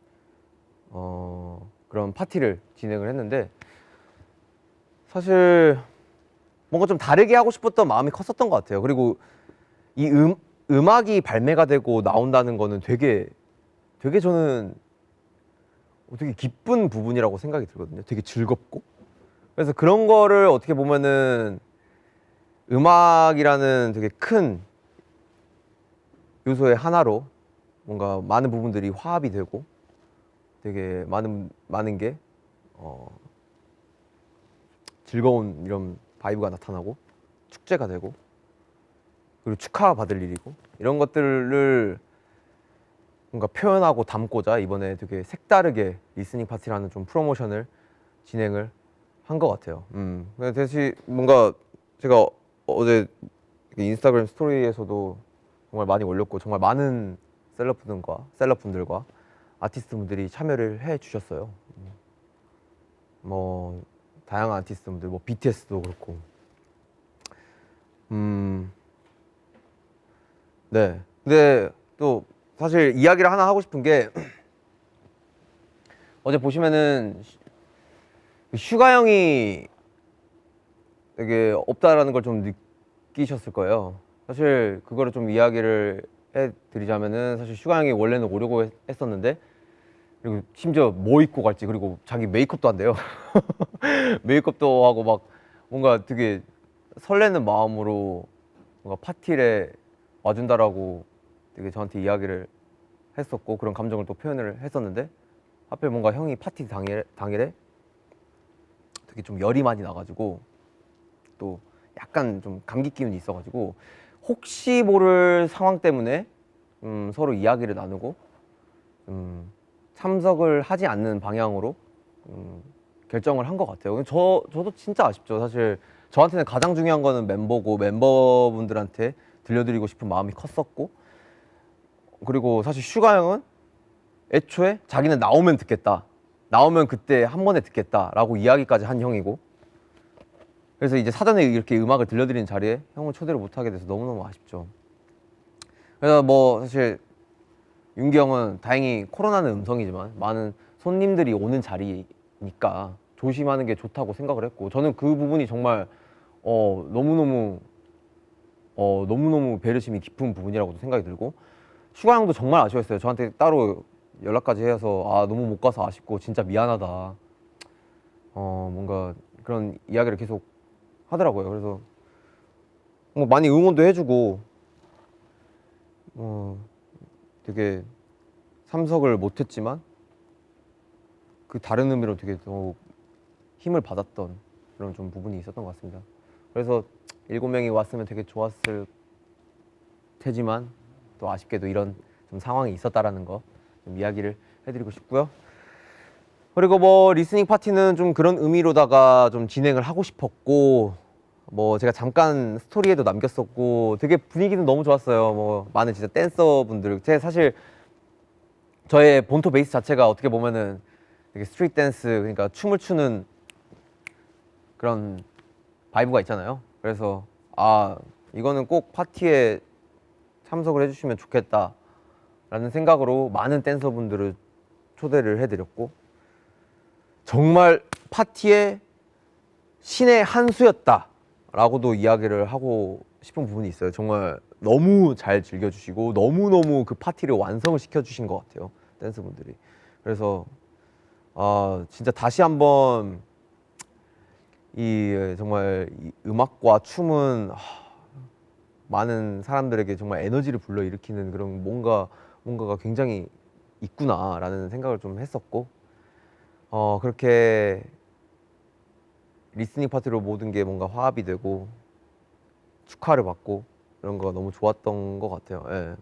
그런 파티를 진행을 했는데, 사실 뭔가 좀 다르게 하고 싶었던 마음이 컸었던 것 같아요. 그리고 이 음악이 발매가 되고 나온다는 거는 되게 저는 되게 기쁜 부분이라고 생각이 들거든요. 되게 즐겁고, 그래서 그런 거를 어떻게 보면은 음악이라는 되게 큰 요소의 하나로 뭔가 많은 부분들이 화합이 되고 되게 많은 게 즐거운 이런 바이브가 나타나고 축제가 되고 그리고 축하받을 일이고 이런 것들을 뭔가 표현하고 담고자 이번에 되게 색다르게 리스닝 파티라는 좀 프로모션을 진행을 한 것 같아요. 대신 뭔가 제가 어제 인스타그램 스토리에서도 정말 많이 올렸고 정말 많은 셀럽분들과 아티스트분들이 참여를 해 주셨어요. 뭐 다양한 아티스트분들, 뭐 BTS도 그렇고. 네. 근데 또 사실 이야기를 하나 하고 싶은 게 어제 보시면은 슈가 형이 되게 없다라는 걸 좀 느끼셨을 거예요. 사실 그거를 좀 이야기를 해드리자면은 사실 슈가 형이 원래는 오려고 했었는데 그리고 심지어 뭐 입고 갈지 그리고 자기 메이크업도 한대요. 메이크업도 하고 막 뭔가 되게 설레는 마음으로 뭔가 파티에 와준다라고 되게 저한테 이야기를 했었고 그런 감정을 또 표현을 했었는데 하필 뭔가 형이 파티 당일에 되게 좀 열이 많이 나가지고 또 약간 좀 감기 기운이 있어가지고 혹시 모를 상황 때문에 서로 이야기를 나누고 참석을 하지 않는 방향으로 결정을 한 것 같아요. 저도 진짜 아쉽죠. 사실 저한테는 가장 중요한 거는 멤버고 멤버분들한테 들려드리고 싶은 마음이 컸었고 그리고 사실 슈가 형은 애초에 자기는 나오면 듣겠다. 나오면 그때 한 번에 듣겠다라고 이야기까지 한 형이고 그래서 이제 사전에 이렇게 음악을 들려드리는 자리에 형을 초대를 못하게 돼서 너무너무 아쉽죠. 그래서 뭐 사실 윤기 형은 다행히 코로나는 음성이지만 많은 손님들이 오는 자리니까 조심하는 게 좋다고 생각을 했고 저는 그 부분이 정말 너무너무 배려심이 깊은 부분이라고도 생각이 들고 슈가 형도 정말 아쉬웠어요. 저한테 따로 연락까지 해서 너무 못 가서 아쉽고 진짜 미안하다 뭔가 그런 이야기를 계속 하더라고요. 그래서 뭐 많이 응원도 해주고 되게 참석을 못했지만 그 다른 의미로 되게 더욱 힘을 받았던 그런 좀 부분이 있었던 것 같습니다. 그래서 7명이 왔으면 되게 좋았을 테지만 또 아쉽게도 이런 좀 상황이 있었다라는 거 좀 이야기를 해드리고 싶고요. 그리고 뭐 리스닝 파티는 좀 그런 의미로다가 좀 진행을 하고 싶었고 뭐 제가 잠깐 스토리에도 남겼었고 되게 분위기는 너무 좋았어요. 뭐 많은 진짜 댄서분들 제가 사실 저의 본토 베이스 자체가 어떻게 보면은 되게 스트리트 댄스 그러니까 춤을 추는 그런 바이브가 있잖아요. 그래서 이거는 꼭 파티에 참석을 해주시면 좋겠다라는 생각으로 많은 댄서분들을 초대를 해드렸고 정말 파티의 신의 한 수였다라고도 이야기를 하고 싶은 부분이 있어요. 정말 너무 잘 즐겨주시고 너무너무 그 파티를 완성을 시켜주신 것 같아요. 댄스분들이. 그래서 진짜 다시 한번 정말 이 음악과 춤은 많은 사람들에게 정말 에너지를 불러일으키는 그런 뭔가가 굉장히 있구나라는 생각을 좀 했었고 그렇게 리스닝 파티로 모든 게 뭔가 화합이 되고 축하를 받고 이런 거가 너무 좋았던 것 같아요. 예.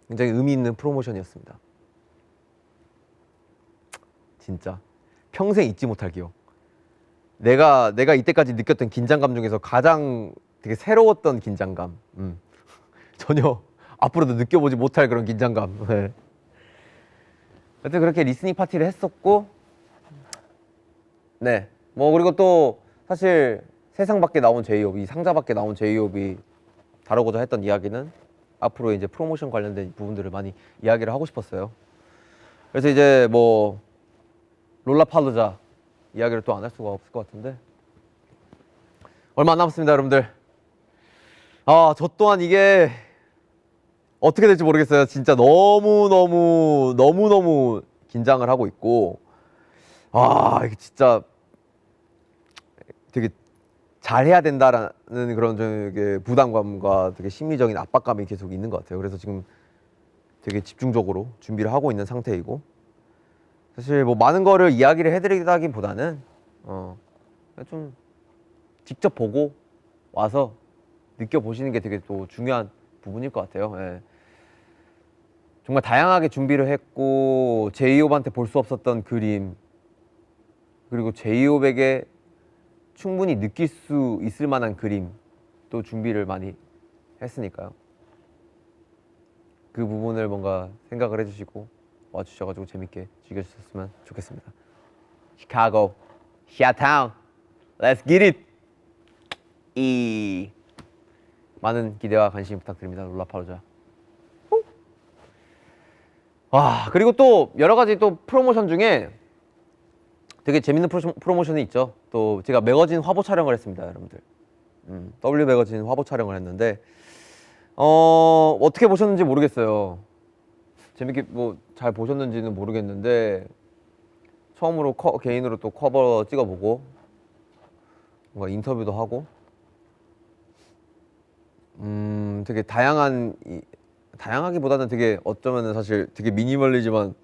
굉장히 의미 있는 프로모션이었습니다. 진짜 평생 잊지 못할 기억. 내가 이때까지 느꼈던 긴장감 중에서 가장 되게 새로웠던 긴장감. 전혀 앞으로도 느껴보지 못할 그런 긴장감. 네. 여튼 그렇게 리스닝 파티를 했었고, 네. 뭐 그리고 또 사실 세상 밖에 나온 제이홉, 이 상자 밖에 나온 제이홉이 다루고자 했던 이야기는 앞으로 이제 프로모션 관련된 부분들을 많이 이야기를 하고 싶었어요. 그래서 이제 뭐 롤라팔루자 이야기를 또 안 할 수가 없을 것 같은데 얼마 안 남았습니다, 여러분들. 저 또한 이게 어떻게 될지 모르겠어요. 진짜 너무너무 긴장을 하고 있고 이게 진짜 되게 잘해야 된다라는 그런 되게 부담감과 되게 심리적인 압박감이 계속 있는 것 같아요. 그래서 지금 되게 집중적으로 준비를 하고 있는 상태이고, 사실 뭐 많은 거를 이야기를 해드리다기보다는 그냥 좀 직접 보고 와서 느껴보시는 게 되게 또 중요한 부분일 것 같아요. 예. 정말 다양하게 준비를 했고, 제이홉한테 볼 수 없었던 그림, 그리고 제이홉에게 충분히 느낄 수 있을 만한 그림 또 준비를 많이 했으니까요. 그 부분을 뭔가 생각을 해주시고 와주셔가지고 재밌게 즐겨주셨으면 좋겠습니다. 시카고, 샤타운, Let's get it! 이 많은 기대와 관심 부탁드립니다. 롤라파루자. 와, 그리고 또 여러 가지 또 프로모션 중에 되게 재밌는 프로모션이 있죠. 또 제가 매거진 화보 촬영을 했습니다, 여러분들. W 매거진 화보 촬영을 했는데 어떻게 보셨는지 모르겠어요. 재밌게 뭐 잘 보셨는지는 모르겠는데 처음으로 개인으로 또 커버 찍어보고 뭔가 인터뷰도 하고 되게 다양하기보다는 되게 어쩌면은 사실 되게 미니멀리지만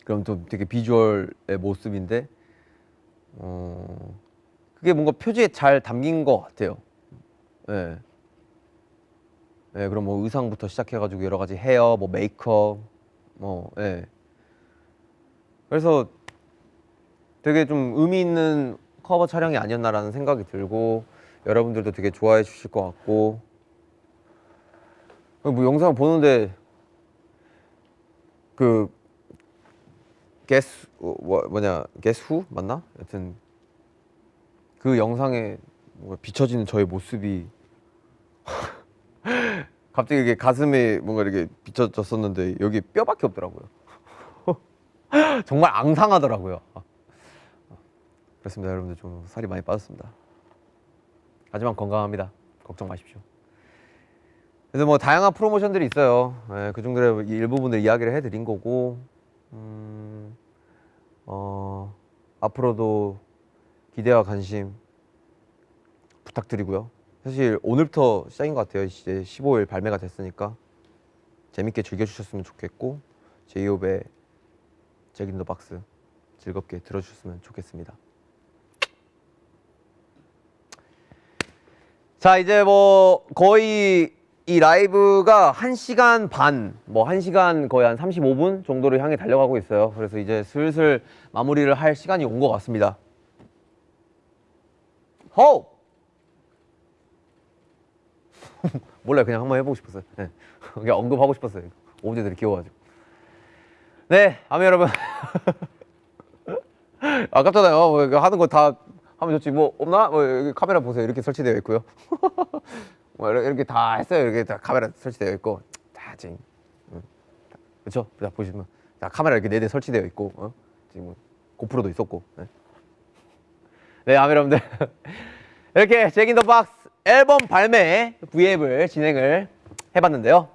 그럼 또 되게 비주얼의 모습인데 그게 뭔가 표지에 잘 담긴 것 같아요. 네. 네, 그럼 뭐 의상부터 시작해가지고 여러 가지 헤어, 뭐 메이크업, 뭐, 예. 그래서 되게 좀 의미 있는 커버 촬영이 아니었나라는 생각이 들고 여러분들도 되게 좋아해 주실 것 같고 뭐 영상 보는데 그 Guess Who 맞나? 여튼 그 영상에 뭔가 비춰지는 저의 모습이 갑자기 이게 가슴에 뭔가 이렇게 비춰졌었는데 여기 뼈밖에 없더라고요. 정말 앙상하더라고요. 그렇습니다, 여러분들. 좀 살이 많이 빠졌습니다. 하지만 건강합니다. 걱정 마십시오. 그래서 뭐 다양한 프로모션들이 있어요. 예, 그 중들의 일부분을 이야기를 해드린 거고 앞으로도 기대와 관심 부탁드리고요. 사실 오늘부터 시작인 것 같아요. 이제 15일 발매가 됐으니까 재밌게 즐겨주셨으면 좋겠고 제이홉의 잭 인 더 박스 즐겁게 들어주셨으면 좋겠습니다. 자, 이제 뭐 거의 이 라이브가 1시간 반, 뭐 1시간 거의 한 35분 정도를 향해 달려가고 있어요. 그래서 이제 슬슬 마무리를 할 시간이 온 것 같습니다. 호! 몰라요. 그냥 한번 해보고 싶었어요. 네. 그냥 언급하고 싶었어요. 오브제들이 귀여워가지고. 네, 아미 여러분. 아깝잖아요. 뭐 이거 하는 거 다 하면 좋지. 뭐 없나? 뭐 여기 카메라 보세요. 이렇게 설치되어 있고요. 뭐 이렇게 다 했어요. 이렇게 다 카메라 설치되어 있고 다 지금 그렇죠? 자 보시면 자 카메라 이렇게 4대 설치되어 있고 지금 고프로도 있었고. 네, 아미 여러분들. 이렇게 잭 인 더 박스 앨범 발매 V앱을 진행을 해봤는데요.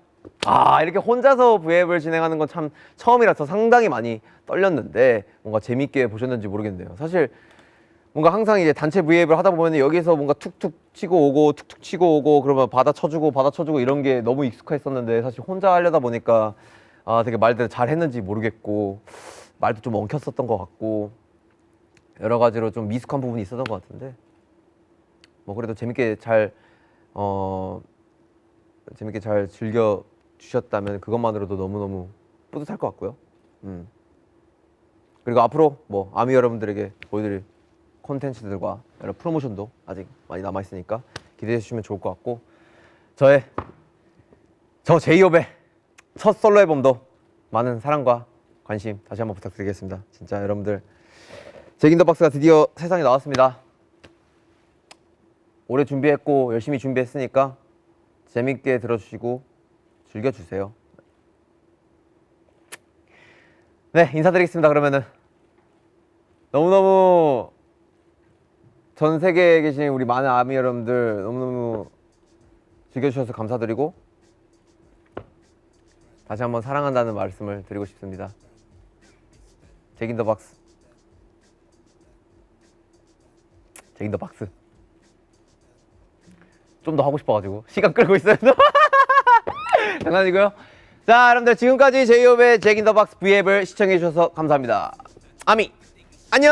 이렇게 혼자서 V앱을 진행하는 건 참 처음이라서 상당히 많이 떨렸는데 뭔가 재밌게 보셨는지 모르겠네요. 사실 뭔가 항상 이제 단체 V앱을 하다 보면 여기서 뭔가 툭툭 치고 오고 툭툭 치고 오고 그러면 받아 쳐주고 이런 게 너무 익숙했었는데 사실 혼자 하려다 보니까 되게 말들 잘 했는지 모르겠고 말도 좀 엉켰었던 것 같고 여러 가지로 좀 미숙한 부분이 있었던 것 같은데 뭐 그래도 재밌게 잘 즐겨 주셨다면 그것만으로도 너무너무 뿌듯할 것 같고요. 그리고 앞으로 뭐 아미 여러분들에게 보여드릴 콘텐츠들과 여러 프로모션도 아직 많이 남아 있으니까 기대해 주시면 좋을 것 같고 저 제이홉의 첫 솔로 앨범도 많은 사랑과 관심 다시 한번 부탁드리겠습니다. 진짜 여러분들 잭 인 더 박스가 드디어 세상에 나왔습니다. 오래 준비했고 열심히 준비했으니까 재밌게 들어주시고 즐겨주세요. 네, 인사드리겠습니다. 그러면은 너무너무 전 세계에 계신 우리 많은 아미 여러분들 너무너무 즐겨주셔서 감사드리고 다시 한번 사랑한다는 말씀을 드리고 싶습니다. 잭 인 더 박스 잭인 더 박스. 좀 더 하고 싶어가지고 시간 끌고 있어요. 장난이고요. 자, 여러분들 지금까지 제이홉의 잭인 더 박스 V앱을 시청해주셔서 감사합니다. 아미 안녕.